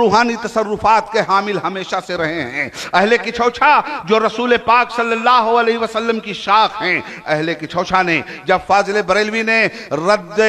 रूहानी तसर्रुफात के हामिल हमेशा से रहे हैं। अहले किछौछा जो रसूल पाक सल्लल्लाहु अलैहि वसल्लम की शाख हैं, अहले किछौछा ने जब फाजिल बरेलवी ने रद्द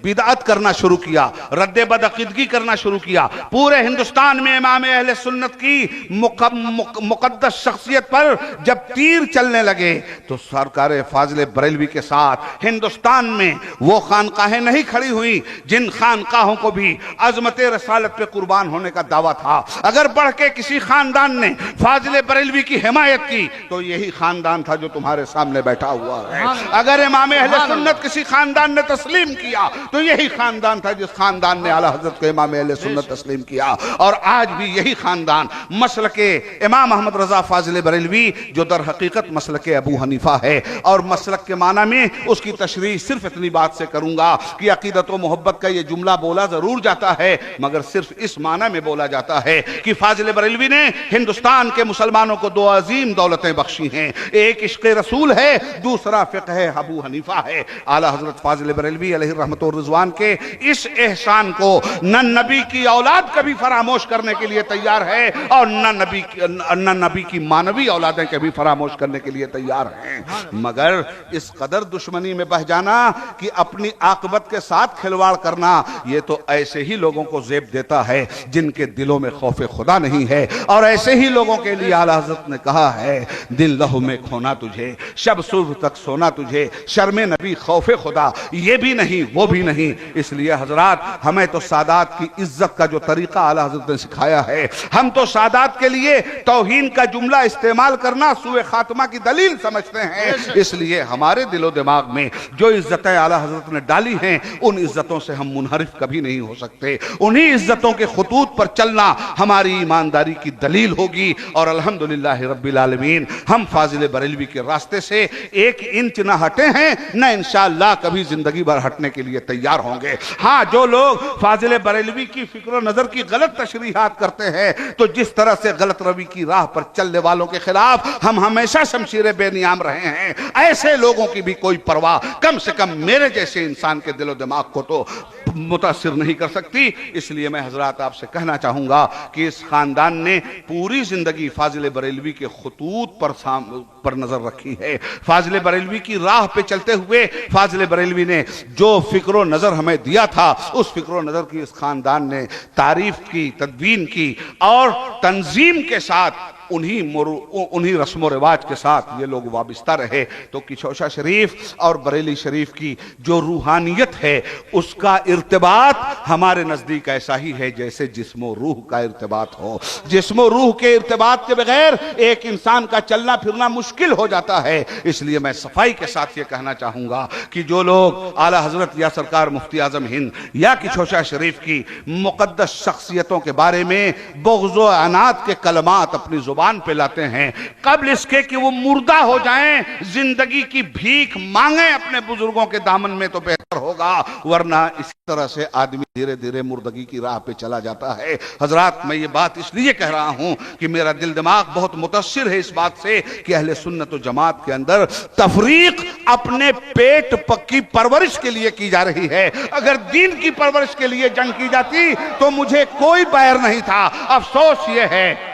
बिदअत करना शुरू किया, रद्द बदअकीदगी करना शुरू किया, पूरे हिंदुस्तान में इमाम अहले सुन्नत की मुकद्दस शख्सियत पर जब तीर चलने लगे, तो सरकार फाजिल बरेलवी के साथ हिंदुस्तान में वो खानकाहें नहीं खड़ी हुई जिन खानकाहों को भी अजमत रसालत पे कुर्बान होने का दावा था। अगर बढ़ के किसी खानदान ने फाजिल बरेलवी की हिमायत की तो यही खानदान था जो तुम्हारे सामने बैठा हुआ है। अगर इमाम अहले सुन्नत किसी खानदान ने तस्लीम किया तो यही खानदान था जिस खानदान ने आला हजरत को इमाम अहले सुन्नत तस्लीम किया। और आज भी यही खानदान मसलके इमाम अहमद रजा फाजिल बरेलवी, जो दर हकीकत मसलके अबू हनीफा है, और मसलक के माना में उसकी तशरीह सिर्फ इतनी बात से करूंगा कि अकीदत व मोहब्बत का ये जुमला बोला जरूर जाता है, मगर सिर्फ इस माना में बोला जाता है कि फाजिल बरेलवी ने हिंदुस्तान के मुसलमानों को दो अजीम दौलतें बख्शी हैं, एक इश्क रसूल है, दूसरा फिक्र है अबू हनीफा है। आला हजरत फाजिल बरेलवी अलैहि रहमत व रिजवान के इस एहसान को न नबी की औलाद कभी फरामोश करने के लिए तैयार है और न नबी की मानवी औलादें कभी फरामोश करने के लिए तैयार हैं। मगर इस कदर दुश्मनी में बह जाना कि अपनी आकबत के साथ खिलवाड़ करना, ये तो ऐसे ही लोगों को जेब देता है जिनके दिलों में खौफ खुदा नहीं है। और ऐसे ही लोगों के लिए आला हज़रत ने कहा है, दिल लहू में खोना तुझे, शब सुबह तक सोना तुझे, शर्मे नबी खौफ खुदा, ये भी नहीं वो भी नहीं। इसलिए हजरात, हमें तो सादात की इज्जत का जो तरीका आला हज़रत ने सिखाया है, हम तो सादात के लिए तौहीन का जुमला इस्तेमाल करना सुए खात्मा की दलील समझते हैं। इसलिए हमारे दिलो दिमाग में जो इज्जतें आला हजरत ने डाली हैं, उन इज्जतों से हम मुनहरिफ कभी नहीं हो सकते। उन्हीं इज्जतों के खुतूत पर चलना हमारी ईमानदारी की दलील होगी। और अल्हम्दुलिल्लाह रब्बिल आलमीन, हम फाजिल बरेलवी के रास्ते से एक इंच ना हटे हैं, न इंशाअल्लाह कभी जिंदगी भर हटने के लिए तैयार होंगे। हाँ, जो लोग फाजिल बरेलवी की फिक्र नजर की गलत तशरीहात करते हैं, तो जिस तरह से गलत रवी की राह पर चलने वालों के खिलाफ हम हमेशा शमशीर बेनियाम रहे हैं, ऐसे लोगों की भी कोई परवाह कम से कम मेरे जैसे इंसान के दिलो दिमाग को तो मुतासिर नहीं कर सकती। इसलिए मैं हजरात आपसे कहना चाहूंगा कि इस खानदान ने पूरी जिंदगी फाजिल बरेलवी के खुतूत पर नजर रखी है। फाजिल बरेलवी की राह पे चलते हुए फाजिल बरेलवी ने जो फिक्र नजर हमें दिया था, उस फिक्र नजर की इस खानदान ने तारीफ की, तदवीन की और तंजीम के साथ उन्हीं रस्म रिवाज के साथ ये लोग वाबिस्ता रहे। तो किछौछा शरीफ और बरेली शरीफ की जो रूहानियत है, उसका इर्तिबात हमारे नजदीक ऐसा ही है जैसे जिस्म रूह का इर्तिबात हो। जिस्म रूह के इर्तिबात के बगैर एक इंसान का चलना फिरना मुश्किल हो जाता है। इसलिए मैं सफाई के साथ ये कहना चाहूंगा कि जो लोग आला हजरत या सरकार मुफ्ती आजम हिंद या किछौछा शरीफ की मुकद्दस शख्सियतों के बारे में बुग़्ज़ व अनात के कलमात अपनी जुबान पे लाते हैं, कबल इसके कि वो मुर्दा हो जाएं, जिंदगी की भीख मांगे अपने बुजुर्गों के दामन में, तो बेहतर होगा। वरना इस तरह से आदमी धीरे धीरे मुर्दगी की राह पे चला जाता है। हजरात, मैं ये बात इसलिए कह रहा हूं कि मेरा दिल दिमाग बहुत मुतासिर है इस बात से कि अहले सुन्नत व जमात के अंदर तफरीक अपने पेट की परवरिश के लिए की जा रही है। अगर दीन की परवरिश के लिए जंग की जाती तो मुझे कोई बैर नहीं था। अफसोस ये है,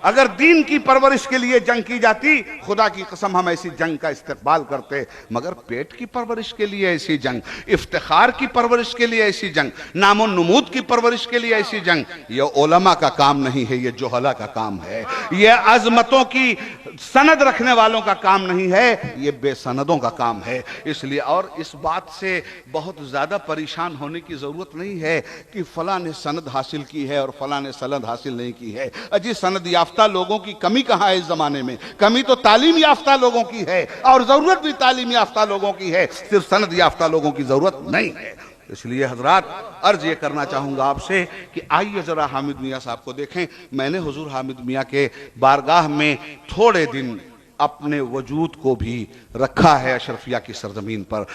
अगर दीन की परवरिश के लिए जंग की जाती, खुदा की कसम हम ऐसी जंग का इस्तेकबाल करते। मगर पेट की परवरिश के लिए ऐसी जंग, इफ्तिखार की परवरिश के लिए ऐसी जंग, नामो नमूद की परवरिश के लिए ऐसी जंग, ये उलमा का काम नहीं है, ये जोहला का काम है। ये अजमतों की सनद रखने वालों का काम नहीं है, ये बेसनदों का काम है। इसलिए और इस बात से बहुत ज्यादा परेशान होने की जरूरत नहीं है कि फलां ने सनद हासिल की है और फलां ने सनद हासिल नहीं की है। अजी, सनद याफ्ता लोगों की कमी कहां है इस जमाने में? कमी तो तालीम याफ्ता लोगों की है, और जरूरत भी तालीम याफ्ता लोगों की है, सिर्फ सनद याफ्ता लोगों की जरूरत नहीं है। इसलिए हजरात, अर्ज ये करना चाहूंगा आपसे कि आइए जरा हामिद मियां साहब को देखें। मैंने हुजूर हामिद मियां के बारगाह में थोड़े दिन अपने वजूद को भी रखा है अशरफिया की सरजमीन पर।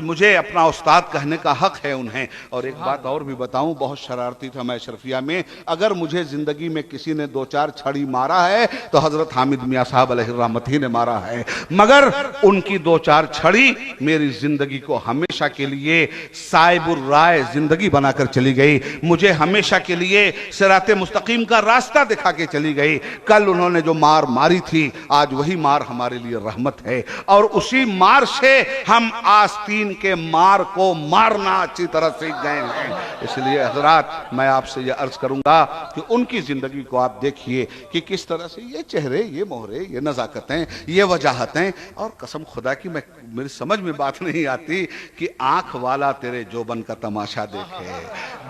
मुझे अपना उस्ताद कहने का हक है उन्हें। और एक बात और भी बताऊं, बहुत शरारती था मैं अशरफिया में। अगर मुझे जिंदगी में किसी ने 2-4 छड़ी मारा है तो हजरत हामिद मियाँ साहब अलैहिर्रहमत ही ने मारा है, मगर उनकी 2-4 छड़ी मेरी जिंदगी को हमेशा के लिए साइबुर राय जिंदगी बनाकर चली गई, मुझे हमेशा के लिए सिराते मुस्तकीम का रास्ता दिखा के चली गई। कल उन्होंने जो मार मारी थी, आज वही मार हमारे लिए रहमत है, और उसी मार से हम आस्तीन के मार को मारना अच्छी तरह सीख गए हैं। इसलिए हजरात, मैं आपसे यह अर्ज करूंगा कि उनकी जिंदगी को आप देखिए कि किस तरह से ये चेहरे, ये मोहरे, ये नजाकतें, ये वजाहतें, और कसम खुदा की मेरी समझ में बात नहीं आती कि आंख वाला तेरे जोबन का तमाशा देखे,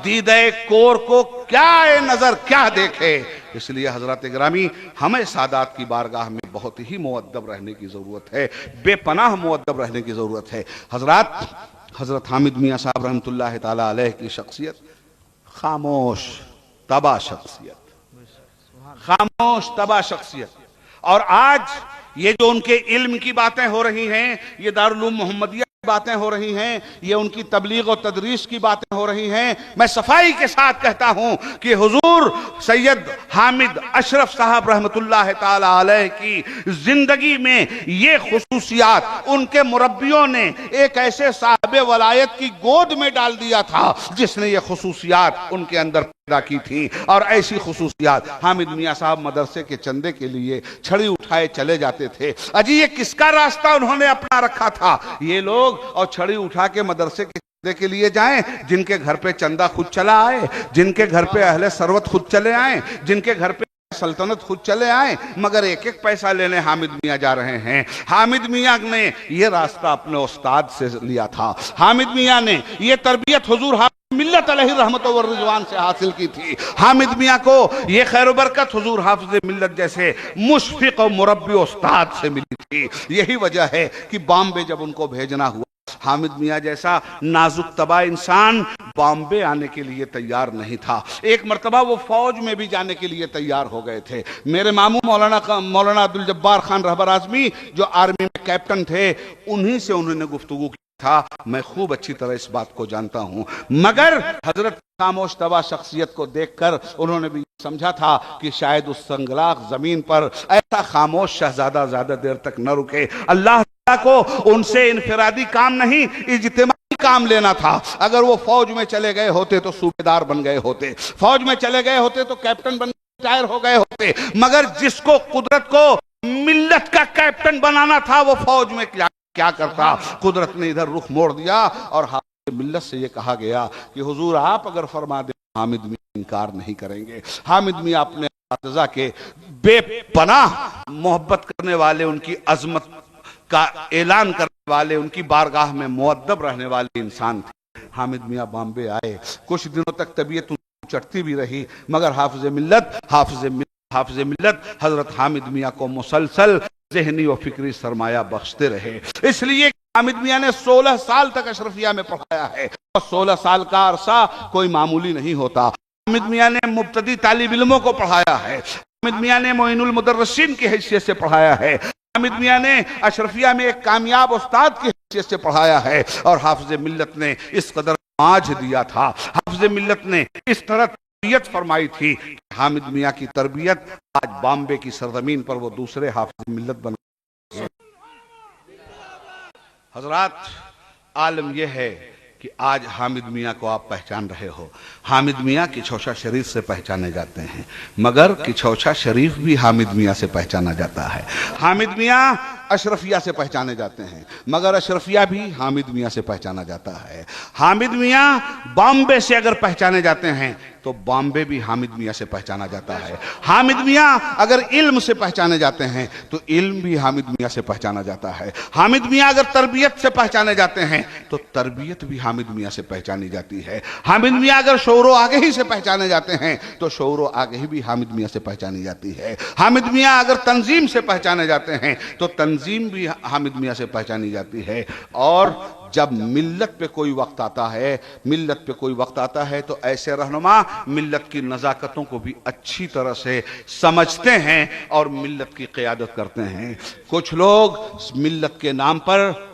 दीदे कोर को क्या नजर क्या देखे। इसलिए हजरत गिरामी, हमें सादात की बारगाह में बहुत ही मुअद्दब रहने की जरूरत है, बेपनाह मुअद्दब रहने की जरूरत है। हजरत हामिद मियाँ साहब रहमतुल्लाह ताला अलैह की शख्सियत खामोश तबा शख्सियत, खामोश तबा शख्सियत। और आज ये जो उनके इल्म की बातें हो रही हैं, ये दारुल उलूम मोहम्मदिया की बातें हो रही हैं, ये उनकी तबलीग और तदरीस की बातें हो रही हैं, मैं सफाई के साथ कहता हूं कि हुजूर सैयद हामिद अशरफ साहब रहमतुल्लाह ताला अलैह की जिंदगी में ये खुसूसियात उनके मुरब्बियों ने एक ऐसे साहिब वलायत की गोद में डाल दिया था जिसने ये खुसूसियात उनके अंदर पैदा की थी। और ऐसी खुसूसियात, हामिद मियाँ साहब मदरसे के चंदे के लिए छड़ी उठाए चले जाते थे। अजी ये किसका रास्ता उन्होंने अपना रखा था? ये लोग और छड़ी उठा के मदरसे के लिए जाएं जिनके घर पे चंदा खुद चला आए, जिनके घर पे अहले सरवत खुद चले आए, जिनके घर पे सल्तनत खुद चले आए, मगर एक एक पैसा लेने हामिद मियाँ जा रहे हैं। हामिद मियाँ ने ये रास्ता अपने उस्ताद से लिया था। हामिद मियाँ ने ये तरबियत हुजूर मिल्लत अलैहि रहमत व रिजवान से हासिल की थी। हामिद मियाँ को ये खैर बरकत हुजूर हाफिज मिल्लत जैसे मुशफिक और मुरब्बी उस्ताद से मिली थी। यही वजह है कि बॉम्बे जब उनको भेजना हुआ, हामिद मियाँ जैसा नाजुक तबा इंसान बॉम्बे आने के लिए तैयार नहीं था। एक मर्तबा वो फौज में भी जाने के लिए तैयार हो गए थे। मेरे मामू मौलाना अब्दुल जब्बार खान रहबर आजमी जो आर्मी में कैप्टन थे, उन्हीं से उन्होंने गुफ्तगू की था। मैं खूब अच्छी तरह इस बात को जानता हूं, मगर हजरत खामोश तबा शख्सियत को देखकर उन्होंने भी समझा था कि शायद उस संगलाख जमीन पर ऐसा खामोश शहजादा ज्यादा देर तक न रुके। अल्लाह को उनसे इनफरादी काम नहीं, इज्तिमाई काम लेना था। अगर वो फौज में चले गए होते तो सूबेदार बन गए होते, फौज में चले गए होते तो कैप्टन बन रिटायर हो गए होते, मगर जिसको कुदरत को मिल्लत का कैप्टन बनाना था वो फौज में क्या करता। कुदरत ने इधर रुख मोड़ दिया और हामिद मिल्लत से ये कहा गया कि हुजूर आप अगर फरमा दे हामिद मियाँ इनकार नहीं करेंगे। हामिद मियाँ अपने अज़ा के बेपनाह मोहब्बत करने वाले, उनकी अजमत का ऐलान करने वाले, उनकी बारगाह में मुअद्दब रहने वाले इंसान थे। हामिद मियाँ बॉम्बे आए, कुछ दिनों तक तबीयत चढ़ती भी रही, मगर हाफिज मिल्लत हजरत हामिद मियाँ को मुसलसल ज़हनी और फिक्री सरमाया बख्शते रहे। इसलिए हामिद मियाँ ने 16 साल तक अशरफिया में पढ़ाया है, और 16 साल का अरसा कोई मामूली नहीं होता। हामिद मियाँ ने मुब्तदी तालिब इल्मों को पढ़ाया है, हामिद मियाँ ने मोइनुल मुदर्रिसीन की हैसियत से पढ़ाया है, हामिद मियाँ ने अशरफिया में एक कामयाब उस्ताद की हैसियत से पढ़ाया है। और हाफिज मिल्लत ने इस कदर आज दिया था, हाफिज मिल्लत ने इस तरह तरबियत फरमाई थी, हामिद मियाँ की तरबियत आज बॉम्बे की सरजमीन पर वो दूसरे हाफिज मिल्लत बन गए। हजरात, आलम यह है कि आज हामिद मियाँ को आप पहचान रहे हो। हामिद मियाँ किछौछा शरीफ से पहचाने जाते हैं, मगर किछौछा शरीफ भी हामिद मियाँ से पहचाना जाता है। हामिद मियाँ अशरफिया से पहचाने जाते हैं, मगर अशरफिया भी हामिद मियाँ से पहचाना जाता है। हामिद मियाँ बॉम्बे से अगर पहचाने जाते हैं तो बॉम्बे भी हामिद मियाँ से पहचाना जाता है। हामिद मियाँ अगर इल्म से पहचाने जाते हैं तो इल्म भी हामिद मियाँ से पहचाना जाता है। हामिद मियाँ अगर तरबियत से पहचाने जाते हैं तो तरबियत भी हामिद मियाँ से पहचानी जाती है। हामिद मियाँ अगर शौरो आगही से पहचाने जाते हैं तो शौरो आगही भी हामिद मियाँ से पहचानी जाती है। हामिद मियाँ अगर तंजीम से पहचाने जाते हैं तो तंजीम तंजीम भी हामिद मियाँ से पहचानी जाती है। और जब मिल्लत पे कोई वक्त आता है, मिल्लत पे कोई वक्त आता है तो ऐसे रहनुमा मिल्लत की नज़ाकतों को भी अच्छी तरह से समझते हैं और मिल्लत की क़यादत करते हैं। कुछ लोग मिल्लत के नाम पर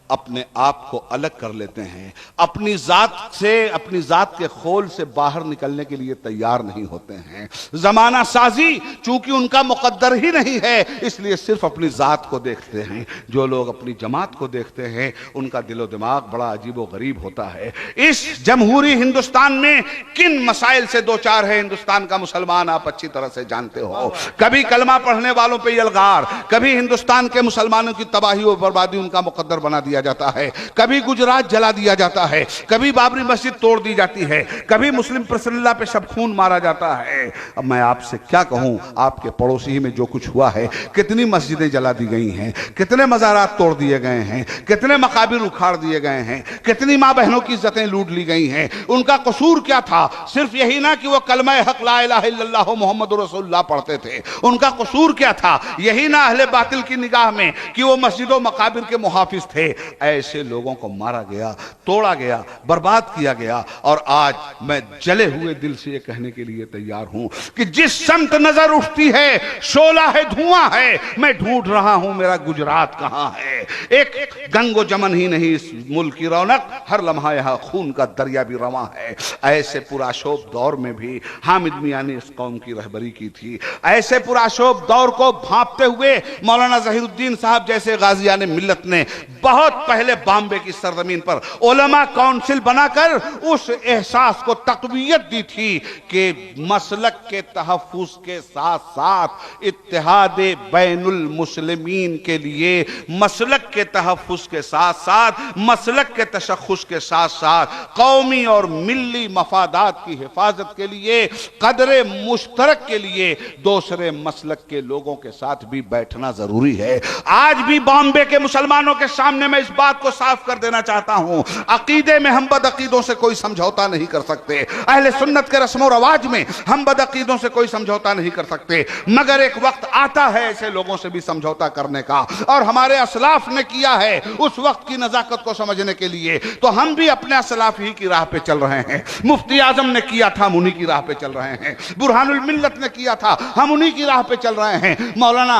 अपने आप को अलग कर लेते हैं, अपनी जात से, अपनी जात के खोल से बाहर निकलने के लिए तैयार नहीं होते हैं। जमाना साजी चूंकि उनका मुकद्दर ही नहीं है, इसलिए सिर्फ अपनी जात को देखते हैं। जो लोग अपनी जमात को देखते हैं उनका दिलो दिमाग बड़ा अजीबो गरीब होता है। इस जमहूरी हिंदुस्तान में किन मसाइल से दो चार है हिंदुस्तान का मुसलमान, आप अच्छी तरह से जानते हो। कभी कलमा पढ़ने वालों पे यलगार, कभी हिंदुस्तान के मुसलमानों की तबाही और बर्बादी उनका मुकद्दर बना दिया जाता है, कभी गुजरात जला दिया जाता है, कभी बाबरी मस्जिद तोड़ दी जाती है, कभी मुस्लिम प्रसल्ला पे सब खून मारा जाता है। अब मैं आपसे क्या कहूं, आपके पड़ोसी में जो कुछ हुआ है, कितनी मस्जिदें जला दी गई हैं, कितने मज़ारात तोड़ दिए गए हैं, कितने मकाबिर उखाड़ दिए गए हैं, कितनी माँ बहनों की इज्जतें लूट ली गई हैं। उनका कसूर क्या था? सिर्फ यही ना कि वो कलमा हक ला इलाहा इल्लल्लाह मुहम्मद रसूलुल्लाह पढ़ते थे। उनका कसूर क्या था? यही ना अहले बातिल की निगाह में कि वो मस्जिदों मकाबिर के मुहाफिज थे। ऐसे लोगों को मारा गया, तोड़ा गया, बर्बाद किया गया। और आज मैं जले हुए दिल से ये कहने के लिए तैयार हूं कि जिस समत नजर उठती है शोला है, धुआं है, मैं ढूंढ रहा हूं मेरा गुजरात कहां है। एक गंगो जमन ही नहीं इस मुल्क की रौनक, हर लम्हा यहां खून का दरिया भी रवां है। ऐसे पुराशोभ दौर में भी हामिद मियां ने इस कौम की रहबरी की थी। ऐसे पुराशोभ दौर को भांपते हुए मौलाना जहीरुद्दीन साहब जैसे गाजियाने मिल्लत ने बहुत पहले बॉम्बे की सरजमीन पर उलमा काउंसिल बनाकर उस एहसास को तक़वियत दी थी कि मसलक के तहफ़्फ़ुज़ के साथ साथ इत्तिहाद बैनुल मुस्लिमीन के लिए, मसलक के तहफ़्फ़ुज़ के साथ साथ मसलक के तशख़्ख़ुस के साथ साथ कौमी और मिल्ली मफादात की हिफाजत के लिए, कदरे मुश्तरक के लिए दूसरे मसलक के लोगों के साथ भी बैठना जरूरी है। आज भी बॉम्बे के मुसलमानों के सामने मैं इस बात को साफ कर देना चाहता हूं, अकीदे में हम बदअकीदों से कोई समझौता नहीं कर सकते। अहले सुन्नत के रस्म और रवाज में हम बदअकीदों से कोई समझौता नहीं कर सकते, मगर एक वक्त आता है ऐसे लोगों से भी समझौता करने का, और हमारे असलाफ ने किया है उस वक्त की नजाकत को समझने के लिए। तो हम भी अपने असलाफ ही की राह पे चल रहे हैं। मुफ्ती आजम ने किया था, हम उन्हीं की राह पे चल रहे हैं। बुरहानुल मिल्लत ने किया था, हम उन्हीं की राह पे चल रहे हैं। मौलाना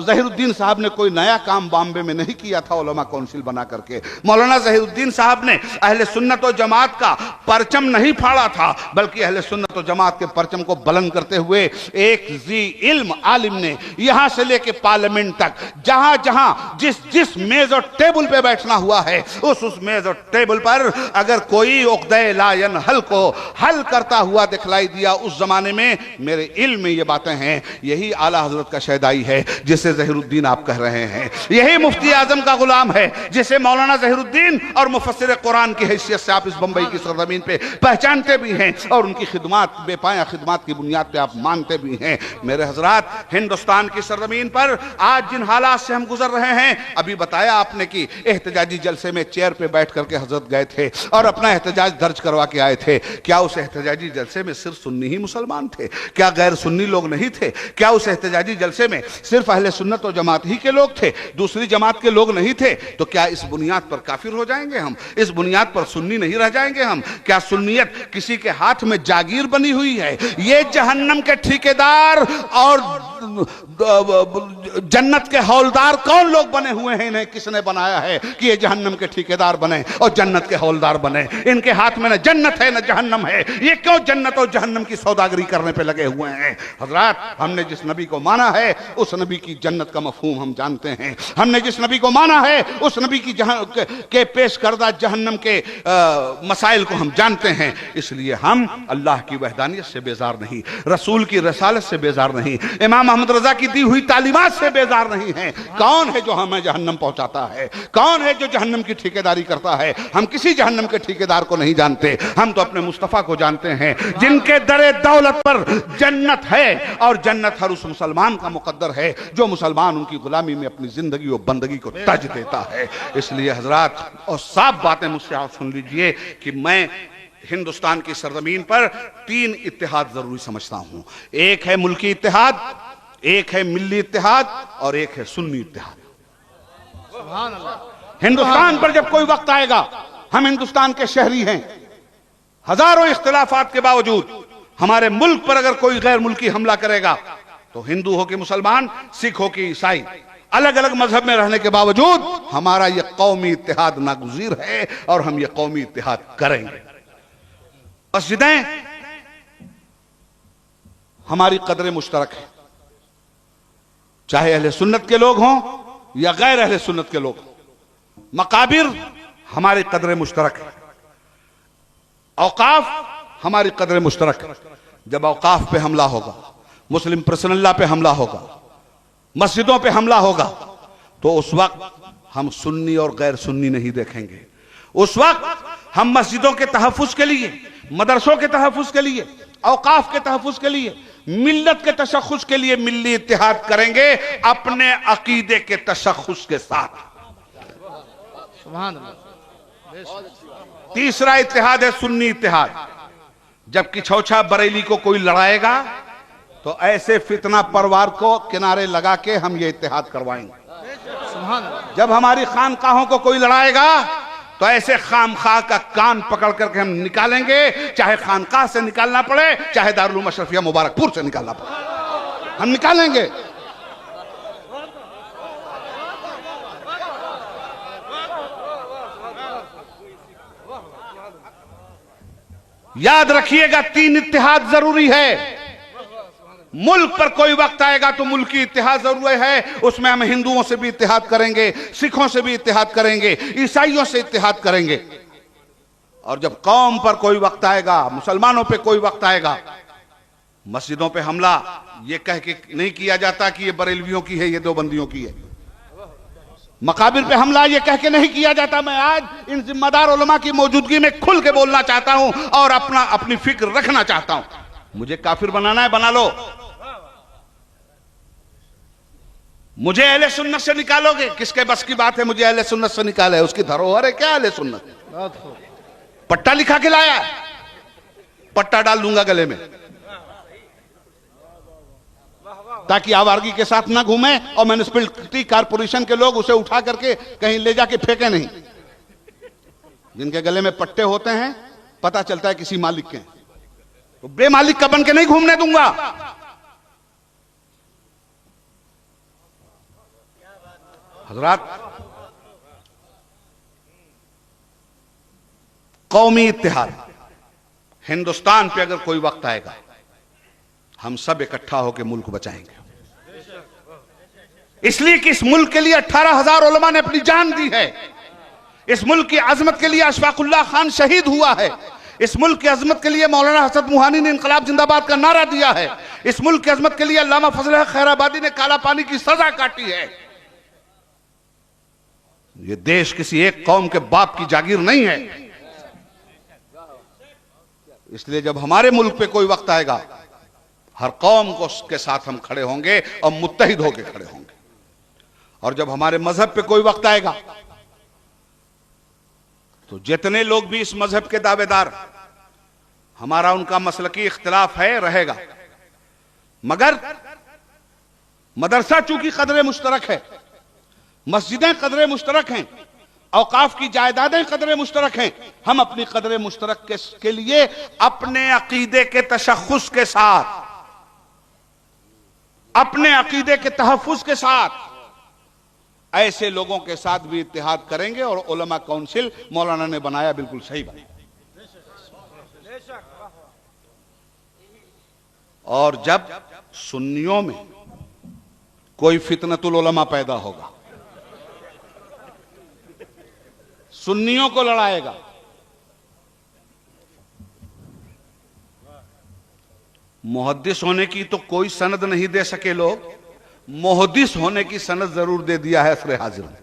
जहीरुद्दीन साहब ने कोई नया काम बॉम्बे में नहीं किया था उलमा काउंसिल बना करके। मौलाना जहीरुद्दीन साहब ने अहले सुन्नत और जमात का परचम नहीं फाड़ा था, बल्कि अहले सुन्नत और जमात के परचम को बुलंद करते हुए एक जी इल्म आलिम ने यहां से लेके पार्लियामेंट तक जहां जहां जिस जिस मेज और टेबल पे बैठना हुआ है, उस मेज और टेबल पर अगर कोई उक़्दे ला यनहल को हल करता हुआ दिखलाई दिया, उस जमाने में मेरे इल्म में ये बातें हैं, यही आला हजरत का शहदाई है जिसे जहीरुद्दीन आप कह रहे हैं। यही मुफ्ती आजम का गुलाम है जिसे मौलाना जहीरुद्दीन और मुफस्सिर कुरान की हैसियत से आप इस बंबई की सरजमीन पे पहचानते भी हैं और उनकी खिदमत, बेपाया खिदमत की बुनियाद पे आप मानते भी हैं। मेरे हजरात, हिंदुस्तान की सरजमीन पर आज जिन हालात से हम गुजर रहे हैं, अभी बताया आपने कि एहतजाजी जलसे में चेयर पे बैठ करके हजरत गए थे और अपना एहतजाज दर्ज करवा के आए थे। क्या उस एहतजाजी जलसे में सिर्फ सुन्नी ही मुसलमान थे? क्या गैर सुन्नी लोग नहीं थे? क्या उस एहतजाजी जलसे में सिर्फ अहले सुन्नत और जमात ही के लोग थे, दूसरी जमात के लोग नहीं थे? तो क्या इस बुनियाद पर काफिर हो जाएंगे हम? इस बुनियाद पर सुन्नी नहीं रह जाएंगे हम? क्या सुन्नियत किसी के हाथ में जागीर बनी हुई है? ये जहन्नम के ठेकेदार और जन्नत के हौलदार कौन लोग बने हुए हैं? इन्हें किसने बनाया है कि ये जहन्नम के ठेकेदार बने और जन्नत के हौलदार बने? इनके हाथ में न जन्नत है न जहन्नम है, ये क्यों जन्नत और जहन्नम की सौदागरी करने पे लगे हुए हैं? हजरात, हमने जिस नबी को माना है उस नबी की जन्नत का मफहूम हम जानते हैं। हमने जिस नबी को माना है उस नबी की के पेश करदा जहन्नम के मसाइल को हम जानते हैं। इसलिए हम अल्लाह की वहदानियत से बेजार नहीं, रसूल की रसालत से बेजार नहीं, इमाम अहमद रजा की दी हुई तालीमात से बेजार नहीं है। कौन है जो हमें जहन्नम पहुंचाता है? कौन है जो जहन्नम की ठेकेदारी करता है? हम किसी जहन्नम के ठेकेदार को नहीं जानते, हम तो अपने मुस्तफा को जानते हैं, जिनके दरे दौलत पर जन्नत है और जन्नत हर उस मुसलमान का मुकद्दर है जो मुसलमान उनकी गुलामी में अपनी जिंदगी और बंदगी को तज देता है। इसलिए हजरात, और साफ बातें मुझसे आप सुन लीजिए कि मैं हिंदुस्तान की सरजमीन पर 3 इत्तेहाद जरूरी समझता हूं। एक है मुल्की इत्तेहाद, एक है मिल्ली इत्तेहाद और एक है सुन्नी इत्तेहाद। हिंदुस्तान पर जब कोई वक्त आएगा, हम हिंदुस्तान के शहरी हैं, हजारों इख्तिलाफात के बावजूद हमारे मुल्क पर अगर कोई गैर मुल्की हमला करेगा तो हिंदू हो कि मुसलमान, सिख हो कि ईसाई, अलग अलग मजहब में रहने के बावजूद हमारा यह कौमी इत्तेहाद नागुज़ीर है और हम यह कौमी इत्तेहाद करेंगे। मस्जिदें हमारी कदर मुश्तरक है, चाहे अहले सुन्नत के लोग हों या गैर अहले सुन्नत के लोग। मकाबिर हमारी कदर मुश्तरक है, औकाफ हमारी कदर मुश्तरक है। जब औकाफ पे हमला होगा, मुस्लिम पर्सनल्ला पे हमला होगा, मस्जिदों पे हमला होगा, तो उस वक्त हम सुन्नी और गैर सुन्नी नहीं देखेंगे। उस वक्त हम मस्जिदों के तहफ़्फ़ुज़ के लिए, मदरसों के तहफ़्फ़ुज़ के लिए, औकाफ के तहफ़्फ़ुज़ के लिए, मिल्लत के तशख़्ख़ुस के लिए मिल्ली इत्तेहाद करेंगे अपने अकीदे के तशख़्ख़ुस के साथ। तीसरा इत्तेहाद है सुन्नी इत्तेहाद। जब किछौछा बरेली को कोई लड़ाएगा तो ऐसे फितना परवार को किनारे लगा के हम ये इत्तेहाद करवाएंगे। जब हमारी खानकाहों को कोई लड़ाएगा तो ऐसे खामखा का कान पकड़ करके हम निकालेंगे, चाहे खानकाह से निकालना पड़े, चाहे दारुल उलूम अशरफिया मुबारकपुर से निकालना पड़े, हम निकालेंगे। याद रखिएगा, तीन इत्तेहाद जरूरी है। मुल्क पर कोई वक्त आएगा तो मुल्क की इत्तेहाद जरूरी है, उसमें हम हिंदुओं से भी इत्तेहाद करेंगे, सिखों से भी इत्तेहाद करेंगे, ईसाइयों से इत्तेहाद करेंगे। और जब कौम पर कोई वक्त आएगा, मुसलमानों पे कोई वक्त आएगा, मस्जिदों पे हमला ये कह के नहीं किया जाता कि ये बरेलवियों की है, ये देवबंदियों की है। मकाबिर पे हमला ये कह के नहीं किया जाता। मैं आज इन जिम्मेदार उलमा की मौजूदगी में खुल के बोलना चाहता हूं और अपनी फिक्र रखना चाहता हूं। मुझे काफिर बनाना है, बना लो, मुझे अहले सुन्नत से निकालोगे, किसके बस की बात है मुझे अहले सुन्नत से निकाले? उसकी धरोहर है क्या अहले सुन्नत? पट्टा लिखा के लाया, पट्टा डाल दूंगा गले में ताकि आवारगी के साथ ना घूमे और म्युनिसिपैलिटी कारपोरेशन के लोग उसे उठा करके कहीं ले जाके फेंके नहीं। जिनके गले में पट्टे होते हैं पता चलता है किसी मालिक के, तो बेमालिक का बन के नहीं घूमने दूंगा। हजरात, कौमी इत्तेहाद, हिंदुस्तान पे अगर कोई वक्त आएगा हम सब इकट्ठा होकर मुल्क बचाएंगे। इसलिए कि इस मुल्क के लिए 18,000 उलमा ने अपनी जान दी है। इस मुल्क की अजमत के लिए अशफाकुल्लाह खान शहीद हुआ है। इस मुल्क की अजमत के लिए मौलाना हसन मुहानी ने इनकलाब जिंदाबाद का नारा दिया है। इस मुल्क की अजमत के लिए अल्लामा फजल खैराबादी ने काला पानी की सजा काटी है। ये देश किसी एक कौम के बाप की जागीर नहीं है। इसलिए जब हमारे मुल्क पे कोई वक्त आएगा हर कौम को के साथ हम खड़े होंगे और मुत्तहिद होकर खड़े होंगे। और जब हमारे मजहब पे कोई वक्त आएगा तो जितने लोग भी इस मजहब के दावेदार, हमारा उनका मसलकी इख्तिलाफ है, रहेगा, मगर मदरसा चूंकि कदर मुश्तरक है, मस्जिदें कदर मुश्तरक हैं, औकाफ की जायदादें कदर मुश्तरक हैं, हम अपनी कदर मुश्तरक के लिए अपने अकीदे के तशख़्ख़ुस के साथ, अपने अकीदे के तहफ़्फ़ुज़ के साथ ऐसे लोगों के साथ भी इत्तेहाद करेंगे। और उलमा काउंसिल मौलाना ने बनाया, बिल्कुल सही बनाया। और जब सुन्नियों में कोई फितनतुल उलमा पैदा होगा, सुन्नियों को लड़ाएगा, मुहद्दिस होने की तो कोई सनद नहीं दे सके लोग, मुहद्दिस होने की सनद जरूर दे दिया है असरे हाजिर में।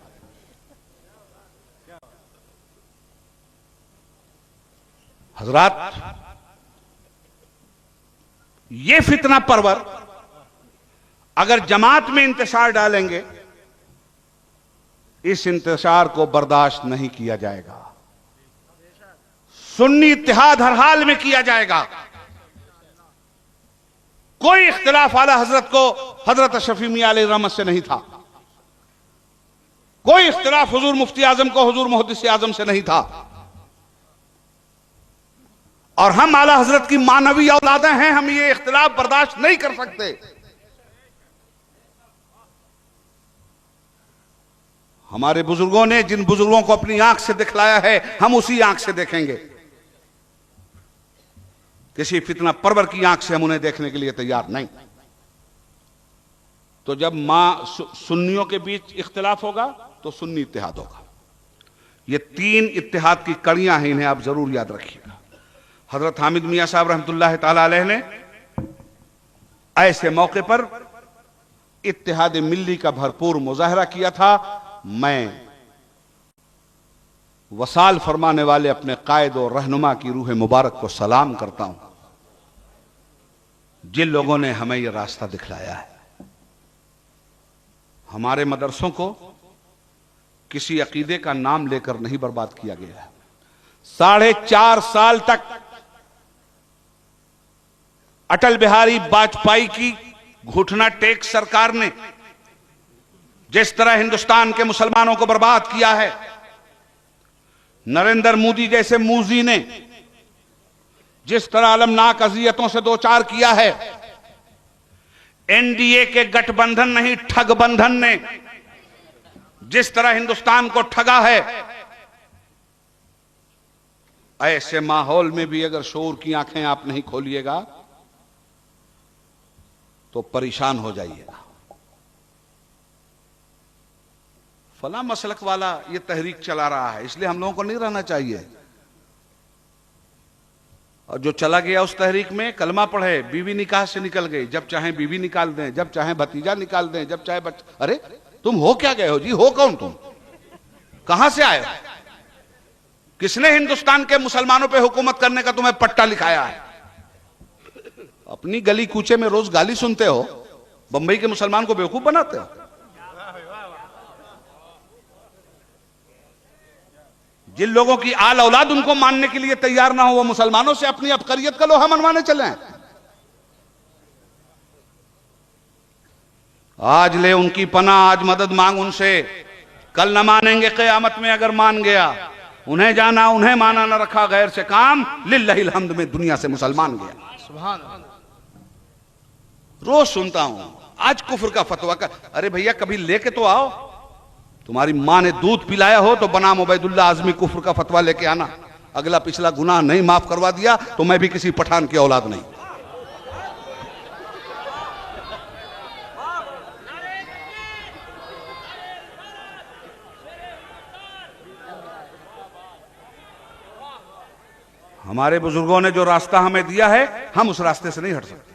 हजरात, ये फितना परवर अगर जमात में इंतशार डालेंगे, इस इंतशार को बर्दाश्त नहीं किया जाएगा। सुन्नी इत्तेहाद हर हाल में किया जाएगा। कोई इख्तिलाफ आला हजरत को हजरत शफी मियां अलैहि रहमत से नहीं था। कोई इख्तिलाफ हुजूर मुफ्ती आजम को हुजूर मुहद्दिस आजम से नहीं था। और हम आला हजरत की मानवी औलादें हैं, हम ये इख्तिलाफ बर्दाश्त नहीं कर सकते। हमारे बुजुर्गों ने जिन बुजुर्गों को अपनी आंख से दिखलाया है, हम उसी आंख से देखेंगे। किसी फितना परवर की आंख से हम उन्हें देखने के लिए तैयार नहीं। तो जब सुन्नियों के बीच इख्तिलाफ होगा तो सुन्नी इत्तेहाद होगा। ये तीन इत्तेहाद की कड़ियां हैं, इन्हें आप जरूर याद रखिएगा। हजरत हामिद मियां साहब रहमतुल्लाह ताला अलैह ने ऐसे मौके पर इत्तेहाद मिल्ली का भरपूर मुजाहरा किया था। मैं वसाल फरमाने वाले अपने कायद और रहनुमा की रूह मुबारक को सलाम करता हूं, जिन लोगों ने हमें यह रास्ता दिखलाया है। हमारे मदरसों को किसी अकीदे का नाम लेकर नहीं बर्बाद किया गया है। 4.5 साल तक अटल बिहारी वाजपेयी की घुटना टेक सरकार ने जिस तरह हिंदुस्तान के मुसलमानों को बर्बाद किया है, नरेंद्र मोदी जैसे मूजी ने जिस तरह अलमनाक अजियतों से दो चार किया है, एनडीए के गठबंधन नहीं ठगबंधन ने जिस तरह हिंदुस्तान को ठगा है, ऐसे माहौल में भी अगर शोर की आंखें आप नहीं खोलिएगा तो परेशान हो जाइएगा। फला मसलक वाला ये तहरीक चला रहा है, इसलिए हम लोगों को नहीं रहना चाहिए। और जो चला गया उस तहरीक में कलमा पढ़े, बीवी निकाह से निकल गई, जब चाहे बीवी निकाल दें, जब चाहे भतीजा निकाल दें, जब चाहे अरे तुम हो क्या गए हो जी? हो कौन तुम? कहां से आए हो? किसने हिंदुस्तान के मुसलमानों पे हुकूमत करने का तुम्हें पट्टा लिखाया है? अपनी गली कूचे में रोज गाली सुनते हो, बंबई के मुसलमान को बेवकूफ बनाते हो। जिन लोगों की आल औलाद उनको मानने के लिए तैयार ना हो, वो मुसलमानों से अपनी अबकरियत का लोहा मनवाने चले। आज ले उनकी पनाह, आज मदद मांग उनसे, कल न मानेंगे क़यामत में अगर मान गया। उन्हें जाना उन्हें माना, न रखा गैर से काम, लिल्लाहिल हम्द में दुनिया से मुसलमान गया। सुभान अल्लाह। रोज सुनता हूं आज कुफ्र का फतवा का। अरे भैया कभी लेके तो आओ। तुम्हारी मां ने दूध पिलाया हो तो बनाम उबैदुल्लाह आजमी कुफ्र का फतवा लेके आना। अगला पिछला गुनाह नहीं माफ करवा दिया तो मैं भी किसी पठान की औलाद नहीं। हमारे बुजुर्गों ने जो रास्ता हमें दिया है, हम उस रास्ते से नहीं हट सकते।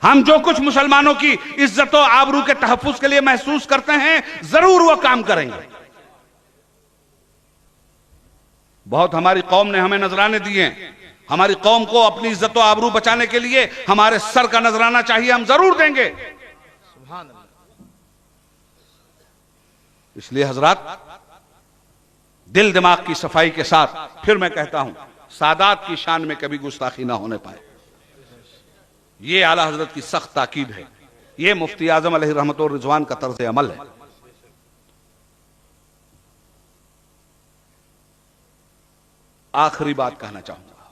हम जो कुछ मुसलमानों की इज्जत और आबरू के तहफ्फुज के लिए महसूस करते हैं, जरूर वो काम करेंगे। बहुत हमारी कौम ने हमें नजराने दिए। हमारी कौम को अपनी इज्जत और आबरू बचाने के लिए हमारे सर का नजराना चाहिए, हम जरूर देंगे। इसलिए हजरात, दिल दिमाग की सफाई के साथ फिर मैं कहता हूं, सादात की शान में कभी गुस्ताखी ना होने पाए, ये आला हजरत की सख्त ताकीद है। ये मुफ्ती आजम अलैहि रहमत और रिजवान का तर्ज अमल है। आखिरी बात कहना चाहूंगा,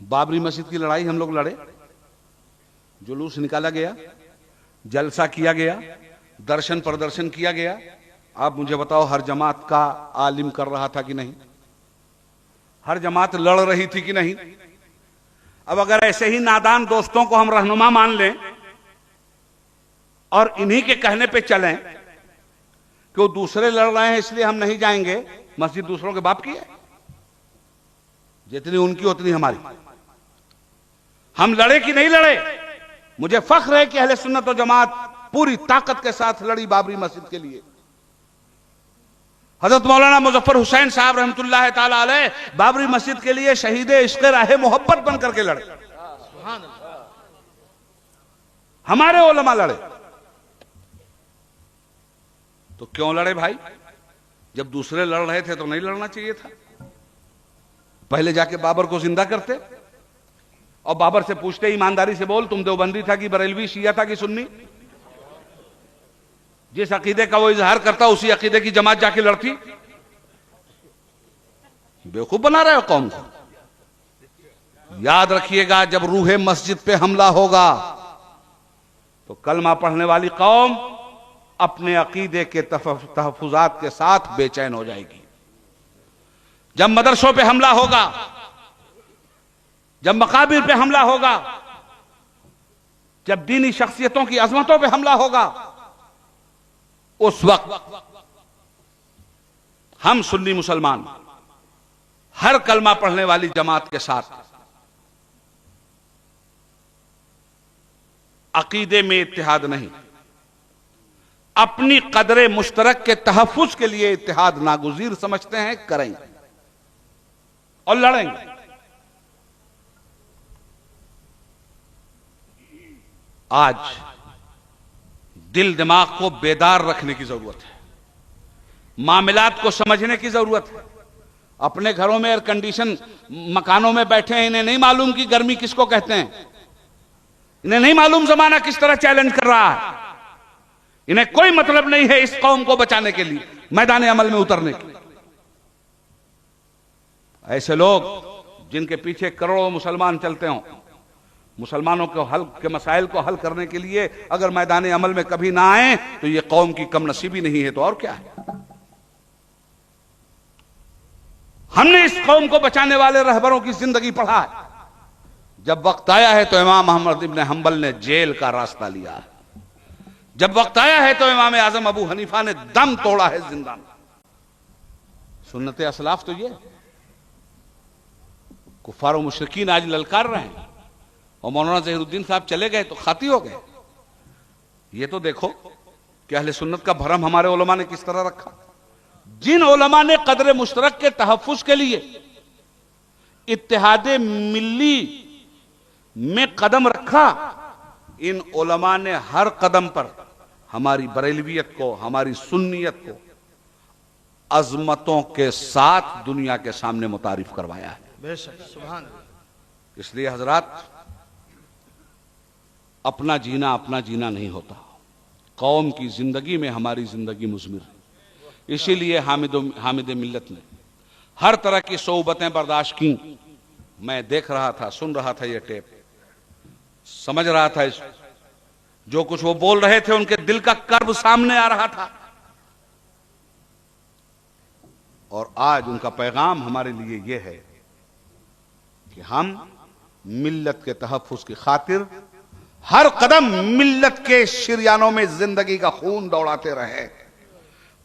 बाबरी मस्जिद की लड़ाई हम लोग लड़े, जुलूस निकाला गया, जलसा किया गया, दर्शन प्रदर्शन किया गया। आप मुझे बताओ, हर जमात का आलिम कर रहा था कि नहीं? हर जमात लड़ रही थी कि नहीं? अब अगर ऐसे ही नादान दोस्तों को हम रहनुमा मान लें और इन्हीं के कहने पे चलें कि वो दूसरे लड़ रहे हैं इसलिए हम नहीं जाएंगे, मस्जिद दूसरों के बाप की है, जितनी उनकी उतनी हमारी। हम लड़े कि नहीं लड़े? मुझे फख्र है कि अहले सुन्नत व जमात पूरी ताकत के साथ लड़ी बाबरी मस्जिद के लिए। हजरत मौलाना मुजफ्फर हुसैन साहब रहमतुल्लाह ताला अलैह बाबरी मस्जिद के लिए शहीद इश्क़ राह मोहब्बत बन करके लड़े। हमारे उलमा लड़े। तो क्यों लड़े भाई? जब दूसरे लड़ रहे थे तो नहीं लड़ना चाहिए था? पहले जाके बाबर को जिंदा करते और बाबर से पूछते, ईमानदारी से बोल, तुम देवबंदी था कि बरेलवी, शिया था कि सुन्नी? जिस अकीदे का वो इजहार करता उसी अकीदे की जमात जाके लड़ती। बेवकूफ बना रहे हो कौम को। याद रखिएगा, जब रूहे मस्जिद पे हमला होगा तो कलमा पढ़ने वाली कौम अपने अकीदे के तहफुजात के साथ बेचैन हो जाएगी। जब मदरसों पे हमला होगा, जब मकाबिर पे हमला होगा, जब दीनी शख्सियतों की अजमतों पे हमला होगा, उस वक्त हम सुन्नी मुसलमान हर कलमा पढ़ने वाली जमात के साथ अकीदे में इत्तिहाद नहीं, अपनी कदरे मुश्तरक के तहफ्फुज के लिए इत्तिहाद नागुज़ीर समझते हैं, करेंगे और लड़ेंगे। आज दिल दिमाग को बेदार रखने की जरूरत है, मामलात को समझने की जरूरत है। अपने घरों में एयर कंडीशन मकानों में बैठे हैं, इन्हें नहीं मालूम कि गर्मी किसको कहते हैं, इन्हें नहीं मालूम जमाना किस तरह चैलेंज कर रहा है। इन्हें कोई मतलब नहीं है इस कौम को बचाने के लिए मैदान अमल में उतरने की। ऐसे लोग जिनके पीछे करोड़ों मुसलमान चलते हों, मुसलमानों को हल के मसाइल को हल करने के लिए अगर मैदान अमल में कभी ना आए तो ये कौम की कम नसीबी नहीं है तो और क्या है। हमने इस कौम को बचाने वाले रहबरों की जिंदगी पढ़ा है। जब वक्त आया है तो इमाम अहमद इब्न हंबल ने जेल का रास्ता लिया है। जब वक्त आया है तो इमाम आजम अबू हनीफा ने दम तोड़ा है जिंदा में। सुन्नत असलाफ तो ये कुफार और मुशरिकीन आज ललकार रहे हैं और मौलाना ज़हीरुद्दीन साहब चले गए तो खाती हो गए। ये तो देखो कि अहले सुन्नत का भरम हमारे उलमा ने किस तरह रखा। जिन उलमा ने कदर मुश्तरक के तहफ्फुज के लिए इत्तेहादे मिल्ली में कदम रखा, इन उलमा ने हर कदम पर हमारी बरेलवियत को, हमारी सुन्नियत को अजमतों के साथ दुनिया के सामने मुतारिफ करवाया है। बेशक, सुभान अल्लाह। इसलिए हजरात, अपना जीना नहीं होता, कौम की जिंदगी में हमारी जिंदगी मुज़मिर है। इसीलिए हामिद मिल्लत ने हर तरह की सोबतें बर्दाश्त की। मैं देख रहा था, सुन रहा था, ये टेप समझ रहा था, जो कुछ वो बोल रहे थे उनके दिल का कर्ब सामने आ रहा था। और आज उनका पैगाम हमारे लिए यह है कि हम मिल्लत के तहफ्फुज की खातिर हर कदम मिल्लत के शिरयानों में जिंदगी का खून दौड़ाते रहे।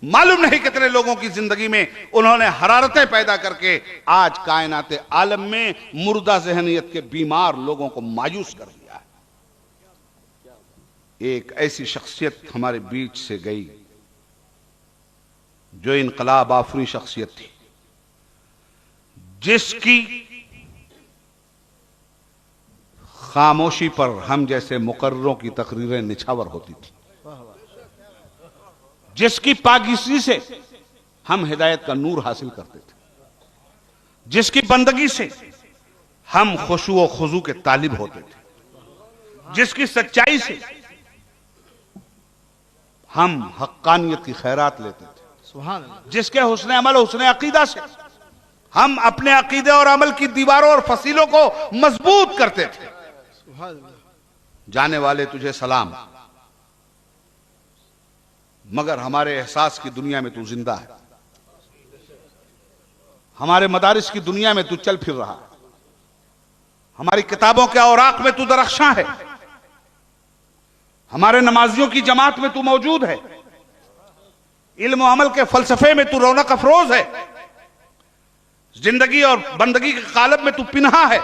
मालूम नहीं कितने लोगों की जिंदगी में उन्होंने हरारतें पैदा करके आज कायनात आलम में मुर्दा ज़हनियत के बीमार लोगों को मायूस कर दिया है। एक ऐसी शख्सियत हमारे बीच से गई जो इनकलाब आफरी शख्सियत थी, जिसकी खामोशी पर हम जैसे मुकर्ररों की तकरीरें निछावर होती थी, जिसकी पाकीज़गी से हम हिदायत का नूर हासिल करते थे, जिसकी बंदगी से हम खुशू व खुजू के तालिब होते थे, जिसकी सच्चाई से हम हक्कानियत की खैरात लेते थे, सुभान अल्लाह। जिसके हुस्ने अमल हुस्ने अकीदा से हम अपने अकीदे और अमल की दीवारों और फसीलों को मजबूत करते थे। सुभान अल्लाह। जाने वाले तुझे सलाम, मगर हमारे एहसास की दुनिया में तू जिंदा है, हमारे मदारिस की दुनिया में तू चल फिर रहा है, हमारी किताबों के औराक में तू दरख्शां है, हमारे नमाजियों की जमात में तू मौजूद है, इल्म और अमल के फलसफे में तू रौनक अफरोज है, जिंदगी और बंदगी के कालब में तू पिन्हा है।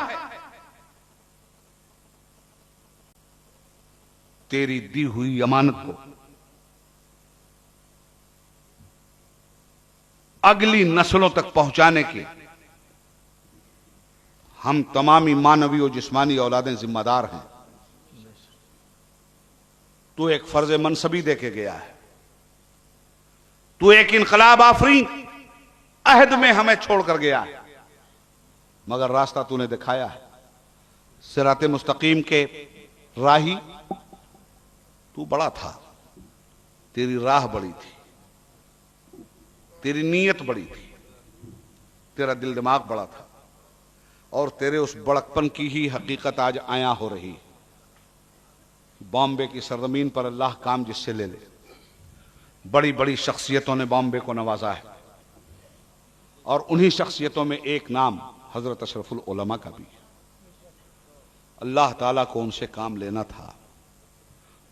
तेरी दी हुई अमानत को अगली नस्लों तक पहुंचाने के हम तमामी मानवी और जिस्मानी औलादें जिम्मेदार हैं। तू एक फर्ज मनसबी दे के गया है, तू एक इनकलाब आफरी अहद में हमें छोड़कर गया है, मगर रास्ता तूने दिखाया है, सिराते मुस्तकीम के राही तू बड़ा था, तेरी राह बड़ी थी, तेरी नीयत बड़ी थी, तेरा दिल दिमाग बड़ा था, और तेरे उस बड़कपन की ही हकीकत आज आया हो रही। बॉम्बे की सरजमीन पर अल्लाह काम जिससे ले ले, बड़ी बड़ी शख्सियतों ने बॉम्बे को नवाजा है, और उन्हीं शख्सियतों में एक नाम हजरत अशरफुल उलमा का भी है। अल्लाह ताला को उनसे काम लेना था,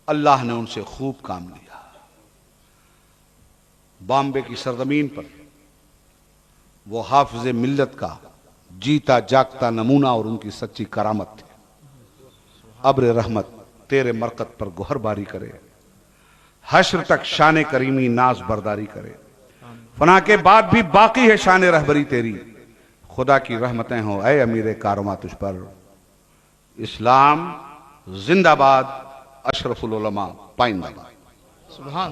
अल्लाह ने उनसे खूब काम लिया। बॉम्बे की सरजमीन पर वो हाफिज मिल्लत का जीता जागता नमूना और उनकी सच्ची करामत थे। अब्र रहमत तेरे मरकत पर गोहरबारी करे, हश्र तक शान करीमी नाज बरदारी करे। फना के बाद भी बाकी है शान रहबरी तेरी, खुदा की रहमतें हो ऐ अमीर कारवां तुझ पर। इस्लाम जिंदाबाद, अशरफुल उलमा पाइंदाबाद। सुभान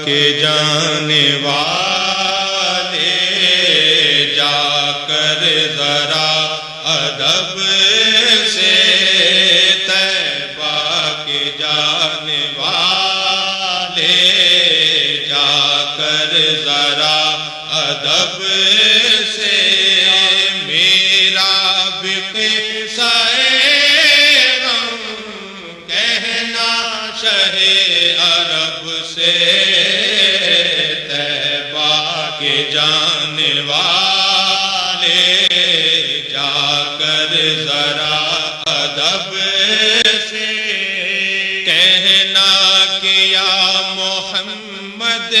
के जाने वाले जाकर जरा अदब से, तैबा के जाने वाले जाकर जरा अदब से, मेरा भी क़िस्सा-ए गम कहना शहे अरब से, जाने वाले जाकर जरा अदब से, कहना कि या मोहम्मद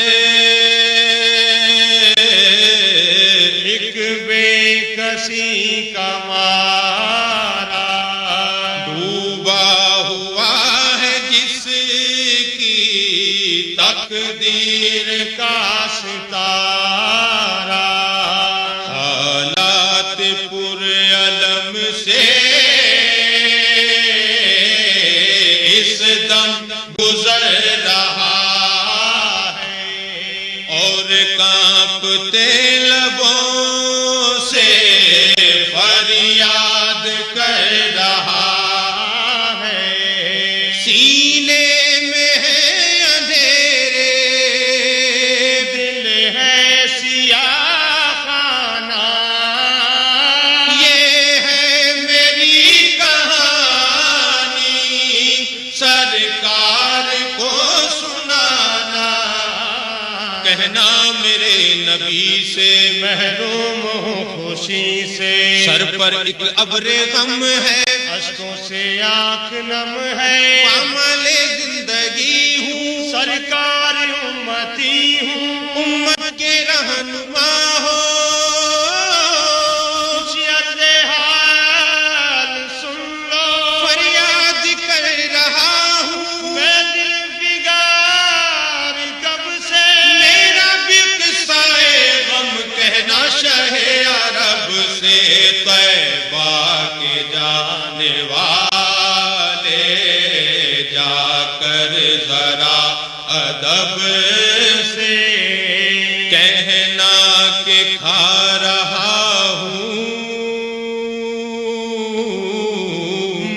एक बेकसी का मारा डूबा हुआ है जिसकी तकदीर का सितारा, हालात पुरअलम से इस दम गुजर रहा है, और कांपते लबों से फरियाद कर रहा है, सीने में है अंधेरे कहना मेरे नबी से महरूम हूँ खुशी से, सर पर एक अब्रे गम है, अश्कों से आंख नम है, पामाले जिंदगी हूँ, सरकार उम्मती हूँ, उम्मत के रहनुमा हो, हाल सुन लो, फरियाद कर रहा हूँ मैं दिल बिगाड़ कब से, मेरा भी क़िस्सा-ए गम कहना शहे अरब से, तैबा के जाने वाले जाकर जरा अदब से, कहना कि खा रहा हूँ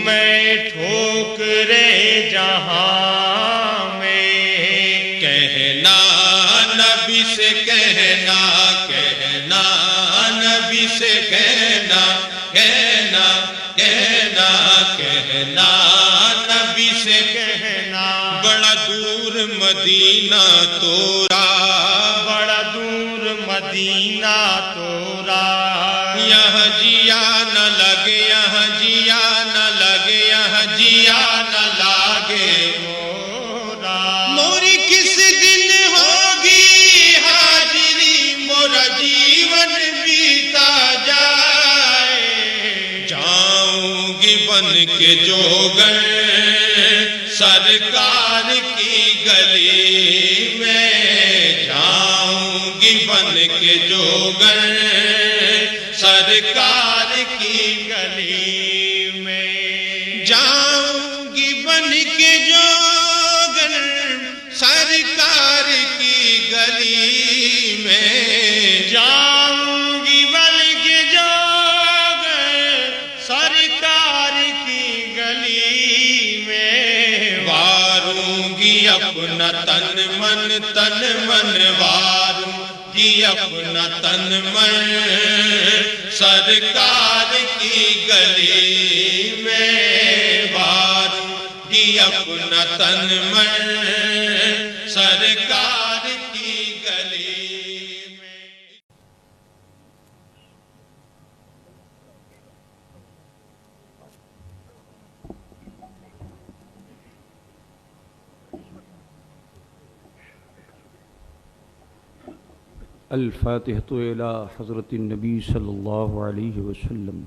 मैं ठोकरे जहां में, कहना नबी से कहना, कहना नबी से कहना, कहना कहना कहना नबी से कहना, बड़ा दूर मदीना तोरा, बड़ा दूर मदीना तोरा, यहाँ जिया न लगे, यहाँ जिया न लगे, यहाँ जिया न लागे मोरा, मोरी किस दिन होगी हाजिरी, मोरा जीवन बीता जाए, जाऊंगी बन के जोगर सरकार की गली में, जाऊंगी बन के जोगर सरकार की गली में। जाऊंगी बन के जोगर सरकार की गली में। जाऊंगी बन के जोगर सरकार की गली में। वारूंगी अपना तन मन वारूंगी अपना तन मन सरकार की गली में। वारूंगी अपना तन मन सरकार की गली में। अल-फ़ातिहतु इला हज़रतिन नबी सल्लल्लाहु अलैहि वसल्लम।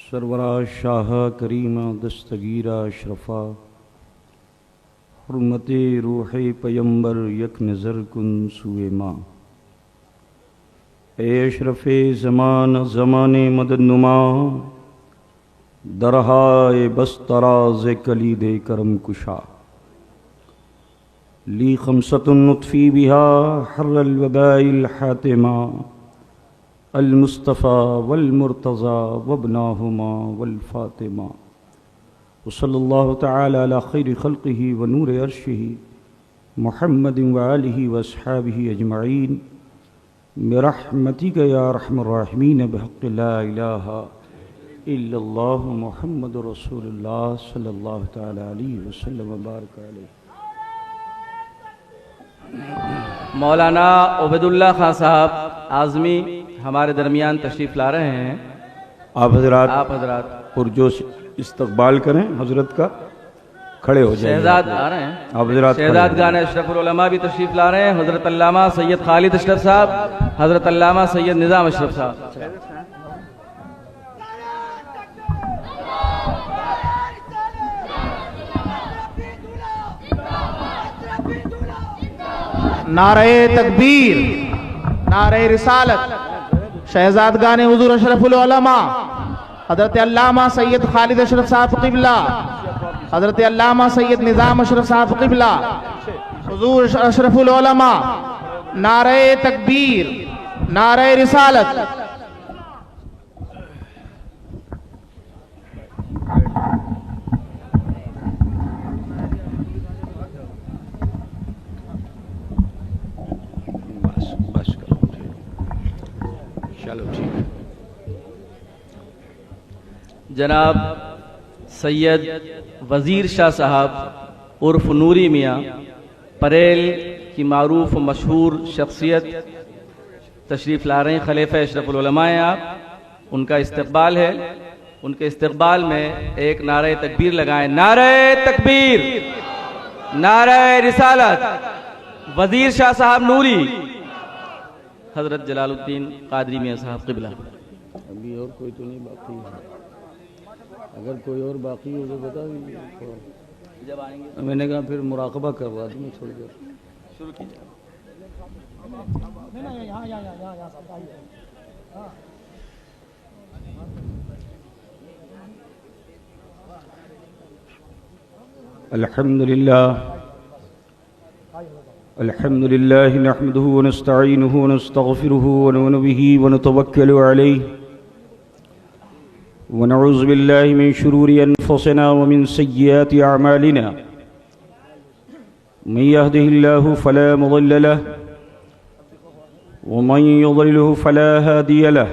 सरवरा शाह करीमा दस्तगीरा अशरफा हुर्मते रूह पैगंबर यक नज़र कुन सुए माँ। ए अशरफ़े ज़मान ज़माने मदनुमा दरहाए बस तराज़ कलीद करम कुशा। ली खमसतुन नुत्फ़ी बिहा हर्रल वबाइल हातिमा अल-मुस्तफ़ा वल-मुर्तज़ा वब्नाहुमा वल-फ़ातिमा। वसल्लल्लाहु तआला अला खैरि खल्क़िही व नूरि अर्शिही मुहम्मदिन व आलिही व अस्हाबिही अजमईन बिरहमतिका या अरहमर राहिमीन बिहक़्क़ि ला इलाहा इल्लल्लाहु मुहम्मदुर रसूलुल्लाह सल्लल्लाहु तआला अलैहि वसल्लम व बारक अलैहि। मौलाना उबैदुल्लाह खां साहब आज़मी हमारे दरमियान तशरीफ़ ला रहे हैं। आप हजरात पुरजोश इस्तकबाल करें हजरत का, खड़े हो जाए। शहजाद आ रहे हैं, आप हजरात शहजाद गान अशरफुल उलमा भी तशरीफ़ ला रहे हैं। हज़रत अल्लामा सैयद खालिद अशरफ साहब, हज़रत अल्लामा सैयद निज़ाम अशरफ साहब। नारे तकबीर, नारे रिसालत, शहजाद गाने हुजूर अशरफुल उलमा हज़रत अल्लामा सैयद खालिद अशरफ साहब क़िबला, हज़रत अल्लामा सैयद निज़ाम अशरफ साहब क़िबला, हुजूर अशरफुल उलमा। नारे तकबीर, नारे रिसालत। जनाब सैयद वज़ीर शाह साहब उर्फ नूरी मियाँ परेल की मारूफ मशहूर शख्सियत तशरीफ़ ला रहे हैं। खलीफा अशरफुल उलमा हैं आप, उनका इस्तकबाल है। उनके इस्तकबाल में एक नारे तकबीर लगाएं। नारे तकबीर, नारे रिसालत। वज़ीर शाह साहब नूरी, हज़रत जलालुद्दीन कादरी मियाँ साहब क़िबला। अभी और कोई तो नहीं बाकी है, अगर कोई और बाकी हो तो बता दीजिए। जब आएंगे मैंने कहा फिर मुराकबा करवा दूँ थोड़ी देर। शुरू कीजिए। अल्हम्दुलिल्लाह नहमदुहु व नस्तईनुहु व नस्तगफिरुहु व नु'मिनु बिही व नतवक्कलु अलैहि व नऊज़ु बिल्लाहि मिन शुरूरि अनफुसिना व मिन सय्यिआति अअमालिना। मन यहदिहिल्लाहु फला मुदिल्ल लहु व मन युद्लिलहु फला हादिय लहु।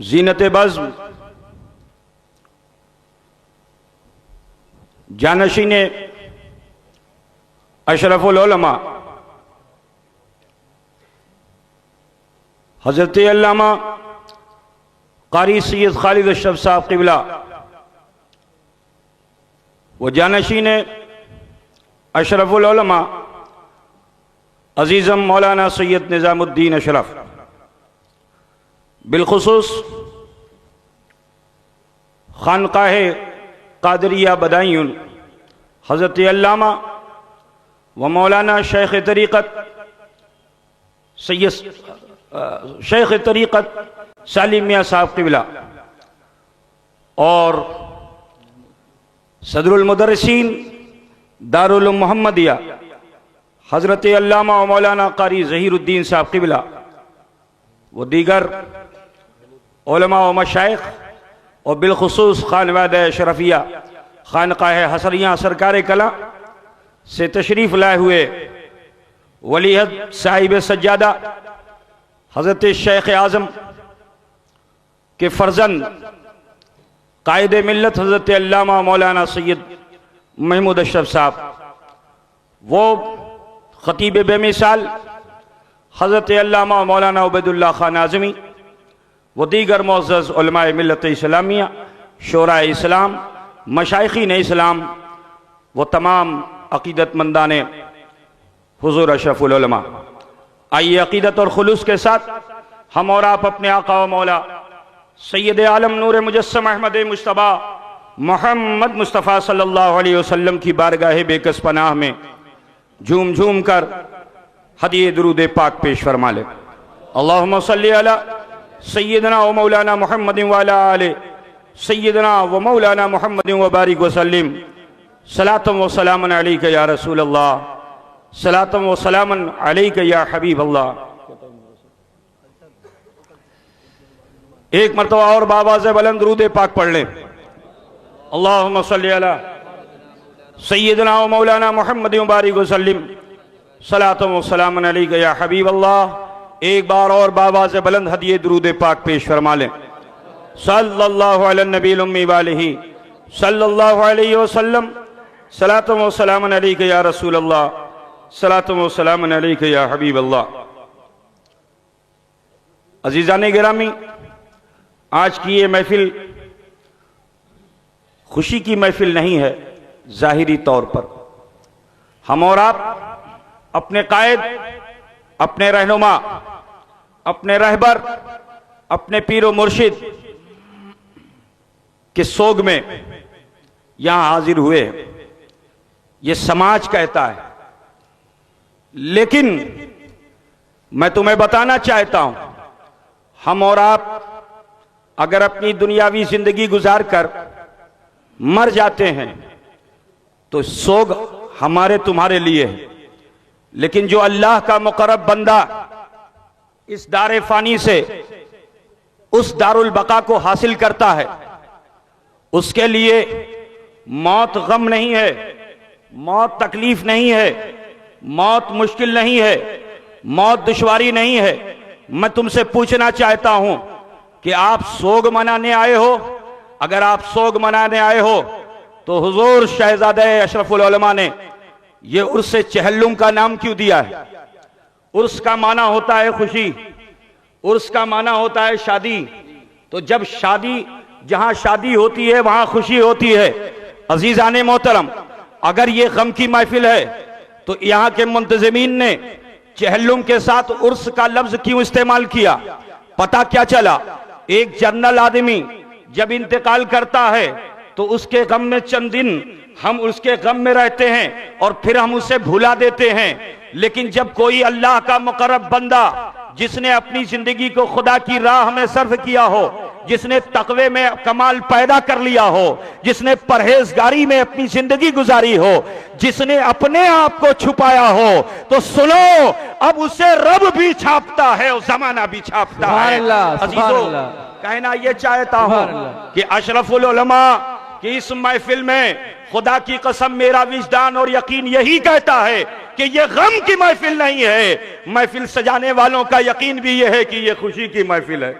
ज़ीनत बज़्म जानशीन अशरफुल उलमा हज़रत अल्लामा क़ारी सैयद खालिद अशरफ साहब क़िबला व जानशीन अशरफुल उलमा अज़ीज़म मौलाना सैयद निज़ामुद्दीन अशरफ बिलखुसूस खानकाह कादरिया बदायूं हज़रत अल्लामा व मौलाना शेख तरीक़त सैयद शेख तरीक़त सालिम मियां साहब क़िबला और सदरुल मुदर्रिसीन दारुल मोहम्मदिया हज़रत अल्लामा व मौलाना क़ारी ज़हीरुद्दीन साहब क़िबला व दीगर उलमा व मशाइख और बिलखुसूस खानवाद शरफिया खानकाह हसरियाँ सरकार कला से तशरीफ़ लाए हुए वलीहद साहिब सज्जादा हज़रत शेख आज़म के फ़र्जंद कायद मिल्लत हज़रत अल्लामा मौलाना सैयद महमूद अशरफ साहब वो ख़तीब बेमिसाल हज़रत अल्लामा मौलाना उबैदुल्लाह खान आज़मी व दीगर मुअज़्ज़ज़ उलमाए मिल्लत इस्लामिया शोरा इस्लाम मशाइखीन इस्लाम व तमाम अक़ीदतमंदान हुज़ूर अशरफुल उलमा। आइए अक़ीदत और खुलूस के साथ हम और आप अपने आका व मौला सैयद आलम नूर मुजस्सम अहमद मुश्तबा मोहम्मद मुस्तफ़ा सल्लल्लाहु अलैहि वसल्लम की बारगाह बेकस पनाह में झूम झूम कर हदिये दुरूद पाक पेश फरमा ले। अल्लाहुम्मा सल्ली अला सय्यदना व मौलाना मुहम्मदिन व अला आले सय्यदना व मौलाना मुहम्मदिन व बारिक व सल्लिम सलातम व सलामन अलैका या रसूल अल्लाह सलातम व सलामन अलैका या हबीब अल्लाह। एक मरतबा और बाबाज़ बुलंद दुरूद पाक पढ़ लें। अल्लाहुम्मा सल्ली अला सय्यदना व मौलाना मुहम्मदिन व बारिक व सल्लिम सलातम व सलामन अलैका या हबीब अल्लाह। एक बार और बाबाज़ बुलंद हदिये दुरूद पाक पेश फरमा लें। सल्लल्लाहु अला नबील उम्मी वालिही सल्लल्लाहु अलैहि वसल्लम सलातम व सलामन अलैका या रसूल अल्लाह सलातम व सलामन अलैका या हबीब अल्लाह। अज़ीज़ान गिरामी, आज की ये महफिल खुशी की महफिल नहीं है। ज़ाहिरी तौर पर हम और आप अपने कायद, अपने रहनुमा, अपने रहबर, अपने पीर व मुर्शिद के सोग में यहां हाजिर हुए, ये समाज कहता है। लेकिन मैं तुम्हें बताना चाहता हूं, हम और आप अगर अपनी दुनियावी जिंदगी गुजार कर मर जाते हैं तो सोग हमारे तुम्हारे लिए है, लेकिन जो अल्लाह का मुकर्रब बंदा इस दारे फानी से उस दारुल बका को हासिल करता है, उसके लिए मौत गम नहीं है, मौत तकलीफ नहीं है, मौत मुश्किल नहीं है, मौत दुश्वारी नहीं है। मैं तुमसे पूछना चाहता हूं कि आप सोग मनाने आए हो? अगर आप सोग मनाने आए हो तो हुजूर शहजादे अशरफुल उलमा ने ये उर्स चहल्लुम का नाम क्यों दिया है? उर्स का माना होता है खुशी, उर्स का माना होता है शादी। तो जब शादी, जहां शादी होती है वहां खुशी होती है। अजीजाने मोहतरम, अगर ये गम की महफिल है तो यहां के मुंतजिमीन ने चहल्लुम के साथ उर्स का लफ्ज क्यों इस्तेमाल किया? पता क्या चला? एक जनरल आदमी जब इंतकाल करता है तो उसके गम में चंद दिन हम उसके गम में रहते हैं और फिर हम उसे भुला देते हैं। लेकिन जब कोई अल्लाह का मुकर्रब बंदा जिसने अपनी जिंदगी को खुदा की राह में सर्फ किया हो, जिसने तकवे में कमाल पैदा कर लिया हो, जिसने परहेजगारी में अपनी जिंदगी गुजारी हो, जिसने अपने आप को छुपाया हो, तो सुनो, अब उसे रब भी छापता है और जमाना भी छापता है। अजीजों, कहना यह चाहता हूं कि अशरफुल उलमा कि इस महफिल में खुदा की कसम मेरा विजदान और यकीन यही कहता है कि ये गम की महफिल नहीं है। महफिल सजाने वालों का यकीन भी ये है कि ये खुशी की महफिल है।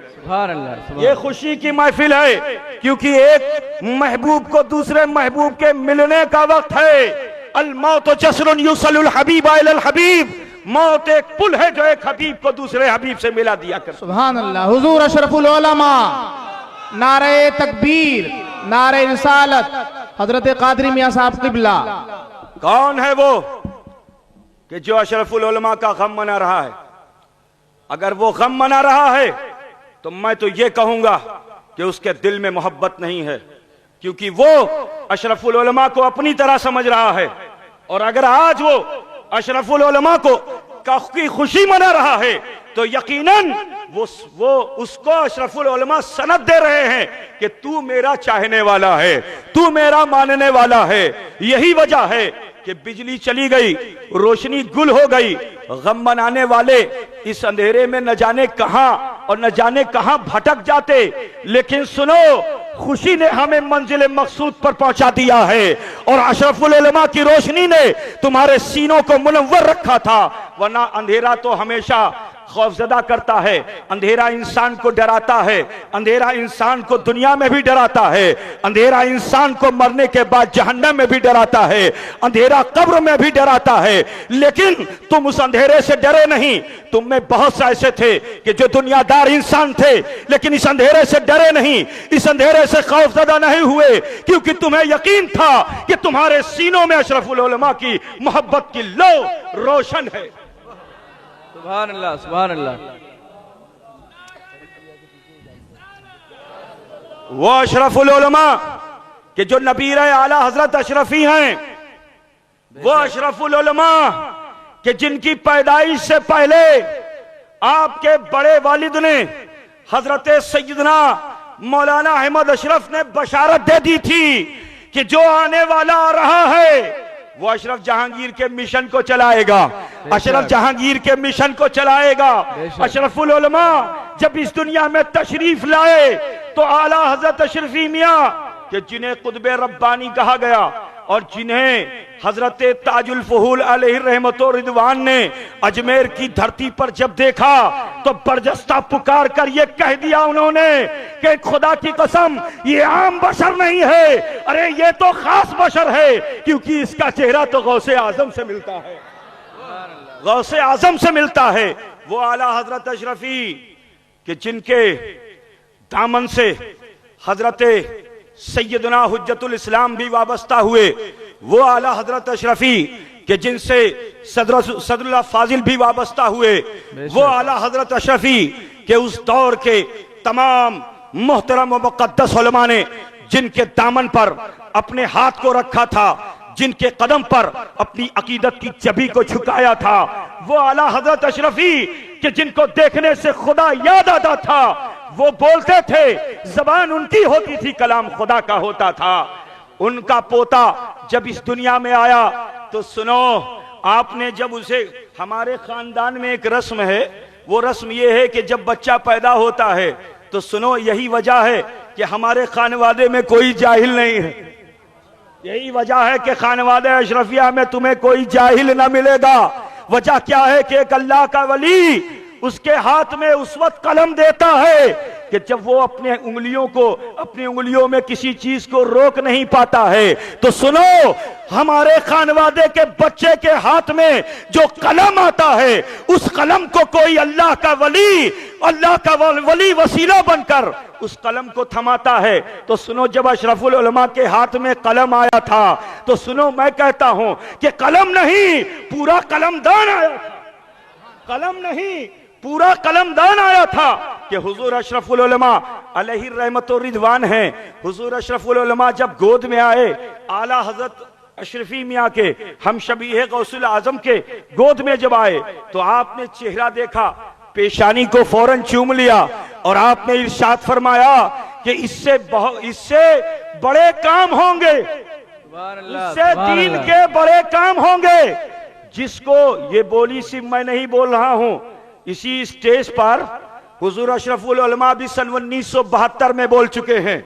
ये खुशी की महफिल है क्योंकि एक महबूब को दूसरे महबूब के मिलने का वक्त है। अल मौत जस्रुन युसलुल हबीब अलल हबीब, मौत एक पुल है जो एक हबीब को दूसरे हबीब से मिला दिया कर। सुभान अल्लाह। हुजूर अशरफुल उलमा, नारे तकबीर, नारे रिसालत, हजरत कादरी मियां साहब किबला। कौन है वो कि जो अशरफुल उलमा का गम मना रहा है? अगर वो गम मना रहा है तो मैं तो ये कहूंगा कि उसके दिल में मोहब्बत नहीं है, क्योंकि वो अशरफुल उलमा को अपनी तरह समझ रहा है। और अगर आज वो अशरफुल उलमा को की खुशी मना रहा है तो यकीनन वो उसको अशरफुल उलमा सनद दे रहे हैं कि तू मेरा चाहने वाला है, तू मेरा मानने वाला है। यही वजह है कि बिजली चली गई, रोशनी गुल हो गई, गम मनाने वाले इस अंधेरे में न जाने कहां और न जाने कहां भटक जाते। लेकिन सुनो, खुशी ने हमें मंजिल मकसूद पर पहुंचा दिया है और अशरफुल उलमा की रोशनी ने तुम्हारे सीनों को मुनव्वर रखा था। वरना अंधेरा तो हमेशा खौफजदा करता है, अंधेरा इंसान को डराता है, अंधेरा इंसान को दुनिया में भी डराता है, अंधेरा इंसान को मरने के बाद जहन्नम में भी डराता है, अंधेरा कब्र में भी डराता है। लेकिन तुम उस अंधेरे से डरे नहीं। तुम में बहुत से ऐसे थे कि जो दुनियादार इंसान थे लेकिन इस अंधेरे से डरे नहीं, इस अंधेरे से खौफजदा नहीं हुए, क्योंकि तुम्हें यकीन था कि तुम्हारे सीनों में अशरफुल उलमा की मोहब्बत की लो रोशन है। सुभान अल्लाह, सुभान अल्लाह। वो अशरफुल उलमा कि जो नबीर आला हजरत अशरफी हैं, वो अशरफुल उलमा कि जिनकी पैदाइश से पहले आपके बड़े वालिद ने हजरत सैयदना मौलाना अहमद अशरफ ने बशारत दे दी थी कि जो आने वाला आ रहा है वो अशरफ जहांगीर के मिशन को चलाएगा, अशरफ जहांगीर के मिशन को चलाएगा। अशरफुल उलमा जब इस दुनिया में तशरीफ लाए तो आला हजरत अशरफी मियां कि जिन्हें कुतुबे रब्बानी कहा गया और जिन्हें हजरत ताजुल फहूल अलैहि रहमतो रिदवान ने अजमेर की धरती पर जब देखा तो बरजस्ता पुकार कर ये कह दिया उन्होंने कि खुदा की कसम ये आम बशर नहीं है, अरे ये तो खास बशर है, क्योंकि इसका चेहरा तो गौसे आजम से मिलता है, गौसे आजम से मिलता है। वो आला हजरत अशरफी कि जिनके दामन से हजरत सैयदना हुज्जतुल इस्लाम भी वाबस्ता हुए, वो आला हजरत अशरफी कि जिनसे सदरुल्लाह फाजिल भी वाबस्ता हुए, वो आला हजरत अशरफी के उस दौर के तमाम मोहतरम व मुक़द्दस उलमा ने जिनके दामन पर अपने हाथ को रखा था, जिनके कदम पर अपनी अकीदत की जबी को झुकाया था, वो आला हजरत अशरफी कि जिनको देखने से खुदा याद आता था, वो बोलते थे, जबान उनकी होती थी, कलाम खुदा का होता था। उनका पोता जब इस दुनिया में आया तो सुनो, आपने जब उसे, हमारे खानदान में एक रस्म है, वो रस्म ये है कि जब बच्चा पैदा होता है तो सुनो, यही वजह है कि हमारे खानवादे में कोई जाहिल नहीं है। यही वजह है कि खानवादे अशरफिया में तुम्हें कोई जाहिल ना मिलेगा। वजह क्या है कि एक अल्लाह का वली, उसके हाथ में उस वक्त कलम देता है कि जब वो अपने उंगलियों को, अपनी उंगलियों में किसी चीज को रोक नहीं पाता है। तो सुनो, हमारे खानवादे के बच्चे के हाथ में जो कलम आता है, उस कलम को कोई अल्लाह का वली वसीला बनकर उस कलम को थमाता है। तो सुनो, जब अशरफुल उलमा के हाथ में कलम आया था तो सुनो, मैं कहता हूं कि कलम नहीं, पूरा कलमदान आया था। कलम नहीं, पूरा कलमदान आया था कि हुजूर अशरफुल उलमा अलैहि रहमतो रिदवान हैं। हुजूर अशरफुल उलमा जब गोद में आए, आला हजरत अशरफी मियाँ के, हम शबीह गौसुल आजम के गोद में जब आए तो आपने चेहरा देखा, पेशानी को फौरन चूम लिया और आपने इरशाद फरमाया कि इससे बड़े काम होंगे, इससे दीन के बड़े काम होंगे। जिसको ये बोली सिर्फ मैं नहीं बोल रहा हूं, इसी स्टेज पर हुजूर अशरफुल उलमा भी सन 1972 में बोल चुके हैं।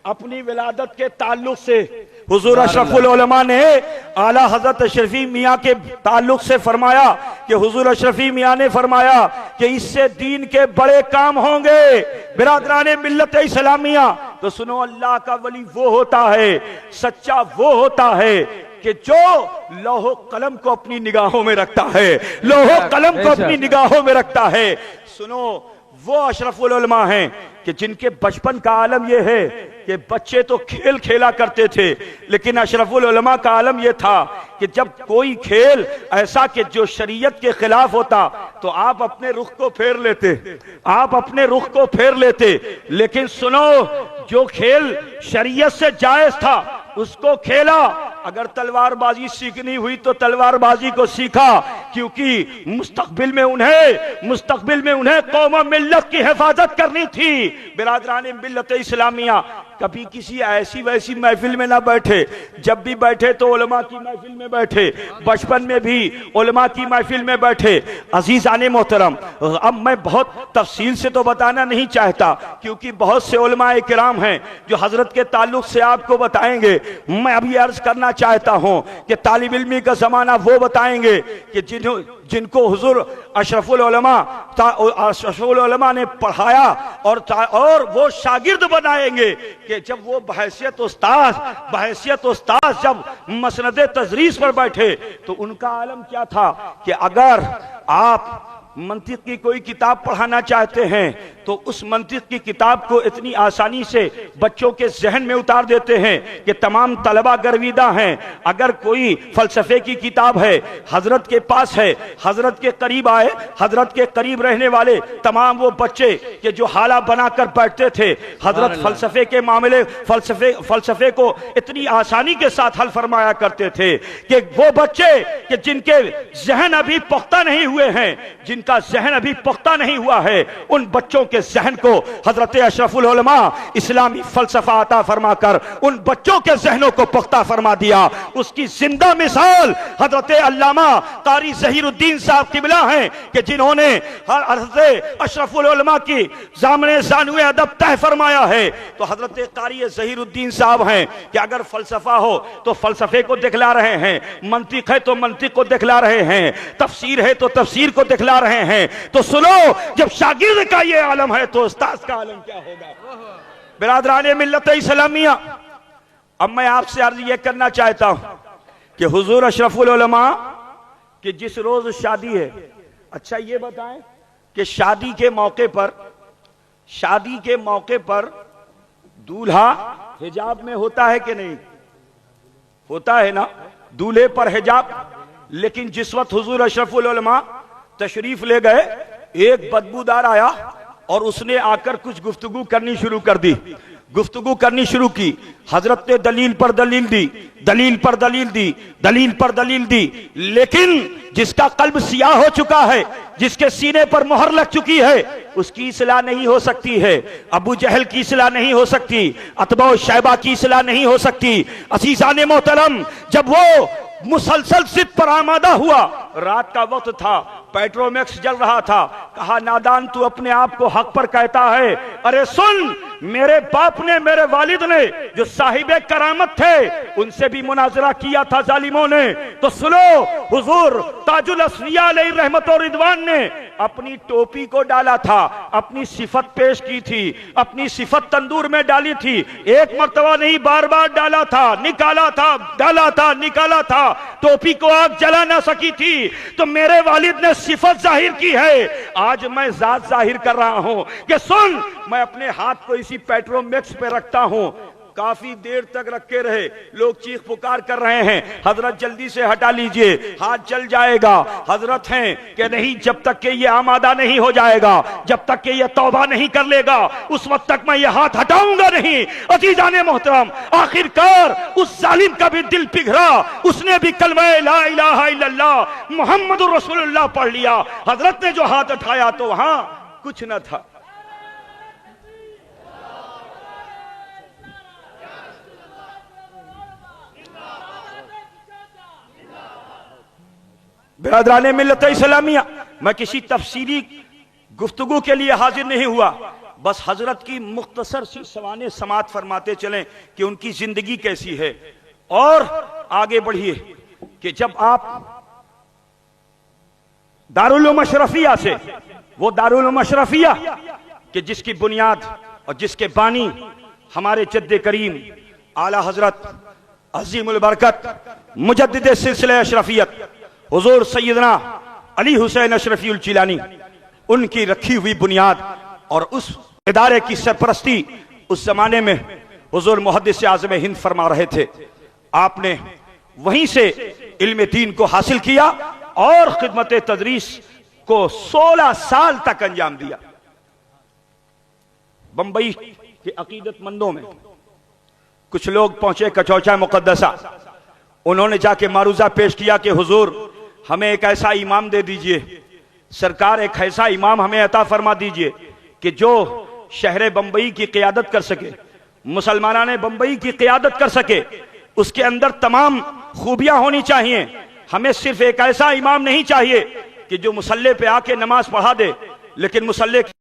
अपनी विलादत के ताल्लुक से हुजूर अशरफुल उलमा ने आला हजरत अशरफी मियाँ के ताल्लुक से फरमाया कि हुजूर अशरफी मियाँ ने फरमाया कि इससे दीन के बड़े काम होंगे। बिरादराने मिल्लत इस्लामिया, तो सुनो, अल्लाह का वली वो होता है, सच्चा वो होता है कि जो लौहो कलम को अपनी निगाहों में रखता है, लौहो कलम को अपनी निगाहों में रखता है। सुनो, वो अशरफुल उलमा हैं कि जिनके बचपन का आलम यह है कि बच्चे तो खेल खेला करते थे, लेकिन अशरफुल उलमा का आलम यह था कि जब कोई खेल ऐसा कि जो शरीयत के खिलाफ होता तो आप अपने रुख को फेर लेते, आप अपने रुख को फेर लेते। लेकिन सुनो, जो खेल शरीयत से जायज था उसको खेला। अगर तलवारबाजी सीखनी हुई तो तलवारबाजी को सीखा, क्योंकि मुस्तकबिल में उन्हें कौम मिल्लत की हिफाजत करनी थी। बिरादरान मिल्लत इस्लामिया कभी किसी ऐसी वैसी महफिल में ना बैठे, जब भी बैठे तो उलमा की महफिल में बैठे, बचपन में भी उलमा की महफिल में बैठे। अजीज़ाने मोहतरम, अब मैं बहुत तफसील से तो बताना नहीं चाहता क्योंकि बहुत से उलमाए किराम हैं जो हजरत के ताल्लुक से आपको बताएंगे। मैं अभी अर्ज करना चाहता हूं कि तालिब इल्मी का जमाना वो बताएंगे कि जिनको हुजूर अशरफुल उलमा ने पढ़ाया और वो शागिर्द बनाएंगे कि जब वो बहैसियत उस्ताद जब मसनदे तजरीस पर बैठे तो उनका आलम क्या था कि अगर आप मंतिक की कोई किताब पढ़ाना चाहते हैं तो उस मंतिक की किताब को इतनी आसानी से बच्चों के जहन में उतार देते हैं कि तमाम तलबा गर्विदा हैं। अगर कोई फलसफे की किताब है, हजरत के पास है, हजरत के करीब आए, हजरत के करीब रहने वाले तमाम वो बच्चे के जो हाला बनाकर बैठते थे, हजरत फलसफे के मामले फलसफे को इतनी आसानी के साथ हल फरमाया करते थे कि वो बच्चे कि जिनके जहन अभी पुख्ता नहीं हुए हैं, जिनका जहन अभी पुख्ता नहीं हुआ है, उन बच्चों के जहन को हजरत अशरफुल उलमा इस्लामी फलसफा अता फरमाकर उन बच्चों के जहनों को पुख्ता फरमा दिया। उसकी जिंदा मिसाल हजरत अल्लामा कारी ज़हीरुद्दीन साहब किबला हैं कि जिन्होंने हजरत अशरफुल उलमा की ज़ामने ज़ानुए अदब तय फरमाया है। तो हजरत कारी ज़हीरुद्दीन साहब हैं कि अगर फलसफा हो तो फलसफे को दिखला रहे हैं, मंतिक है तो मंतिक को दिखला रहे हैं, तफसीर है तो तफसीर को दिखला रहे हैं। तो सुनो, जब शागिर्द का ये आलम है तो उस्ताद का आलम क्या होगा। बिरादराने मिल्लत इस्लामिया, अब मैं आपसे अर्ज ये करना चाहता हूं कि हुजूर अशरफुल उलमा कि जिस रोज शादी है, अच्छा ये बताएं कि शादी के मौके पर दूल्हा हिजाब में होता है कि नहीं होता है ना, दूल्हे पर हिजाब। लेकिन जिस वक्त हुजूर अशरफुल उलमा तशरीफ ले गए, एक बदबूदार आया और उसने आकर कुछ गुफ्तगू करनी शुरू कर दी, गुफ्तगू करनी शुरू की। हजरत ने दलील पर दलील दी, लेकिन जिसका कल्ब सियाह हो चुका है, जिसके सीने पर मोहर लग चुकी है, उसकी इस्लाह नहीं हो सकती है, अबू जहल की इस्लाह नहीं हो सकती, अतबा और शैबा की इस्लाह नहीं हो सकती। अजीजान मोहतरम, जब वो मुसलसल सिद्ध पर आमादा हुआ, रात का वक्त था, पेट्रोमैक्स जल रहा था, कहा नादान तू अपने आप को हक पर कहता है, अरे सुन, मेरे बाप ने, मेरे वालिद ने जो साहिबे करामत थे उनसे भी मुनाजरा किया था जालिमों ने, तो सुनो, हुजूर ताजुल अस्फिया अलैहि रहमत और रिदवान ने अपनी टोपी को डाला था, अपनी सिफत पेश की थी, अपनी सिफत तंदूर में डाली थी, एक मर्तबा नहीं बार बार डाला था, निकाला था, डाला था, निकाला था, टोपी को आग जला ना सकी थी। तो मेरे वालिद ने सिफत जाहिर की है, आज मैं जात जाहिर कर रहा हूं कि सुन, मैं अपने हाथ को इसी पेट्रोमैक्स पे रखता हूं। काफी देर तक रखे रहे, लोग चीख पुकार कर रहे हैं, हजरत जल्दी से हटा लीजिए, हाथ जल जाएगा। हजरत हैं कि नहीं, जब तक कि ये आमादा नहीं हो जाएगा, जब तक कि ये तौबा नहीं कर लेगा, उस वक्त तक मैं ये हाथ हटाऊंगा नहीं। अजीजाने मोहतरम, आखिरकार उस जालिम का भी दिल पिघला, उसने भी कलमा ला इलाहा इल्लल्लाह मुहम्मदुर रसूलुल्लाह पढ़ लिया। हजरत ने जो हाथ उठाया तो वहां कुछ न था। बिरादराने मिल्लत इस्लामिया, मैं किसी तफसीली गुफ्तगू के लिए हाजिर नहीं हुआ, बस हजरत की मुख्तसर सी सवाने समात फरमाते चलें कि उनकी जिंदगी कैसी है। और आगे बढ़िए कि जब आप दारुल उलूम अशरफिया से, वो दारुल उलूम अशरफिया कि जिसकी बुनियाद और जिसके बानी हमारे जद्दे करीम आला हजरत अजीमुल बरकत मुजद्दिद सिलसिला अशरफियत हुजूर सैयदना अली हुसैन अशरफी चिलानी, उनकी रखी हुई बुनियाद और उस इदारे की सरपरस्ती उस जमाने में हुजूर मुहद्दिस आज़म हिंद फरमा रहे थे। आपने वहीं से इल्म दीन को हासिल किया और खिदमत तदरीस को 16 साल तक अंजाम दिया। बंबई के अकीदतमंदों में कुछ लोग पहुंचे कचौचा मुकद्दसा, उन्होंने जाके मारूजा पेश किया कि हुजूर हमें एक ऐसा इमाम दे दीजिए, सरकार एक ऐसा इमाम हमें अता फरमा दीजिए कि जो शहर बंबई की क़ियादत कर सके, मुसलमाना ने बंबई की क़ियादत कर सके, उसके अंदर तमाम खूबियां होनी चाहिए। हमें सिर्फ एक ऐसा इमाम नहीं चाहिए कि जो मुसल्ले पे आके नमाज पढ़ा दे, लेकिन मुसल्ले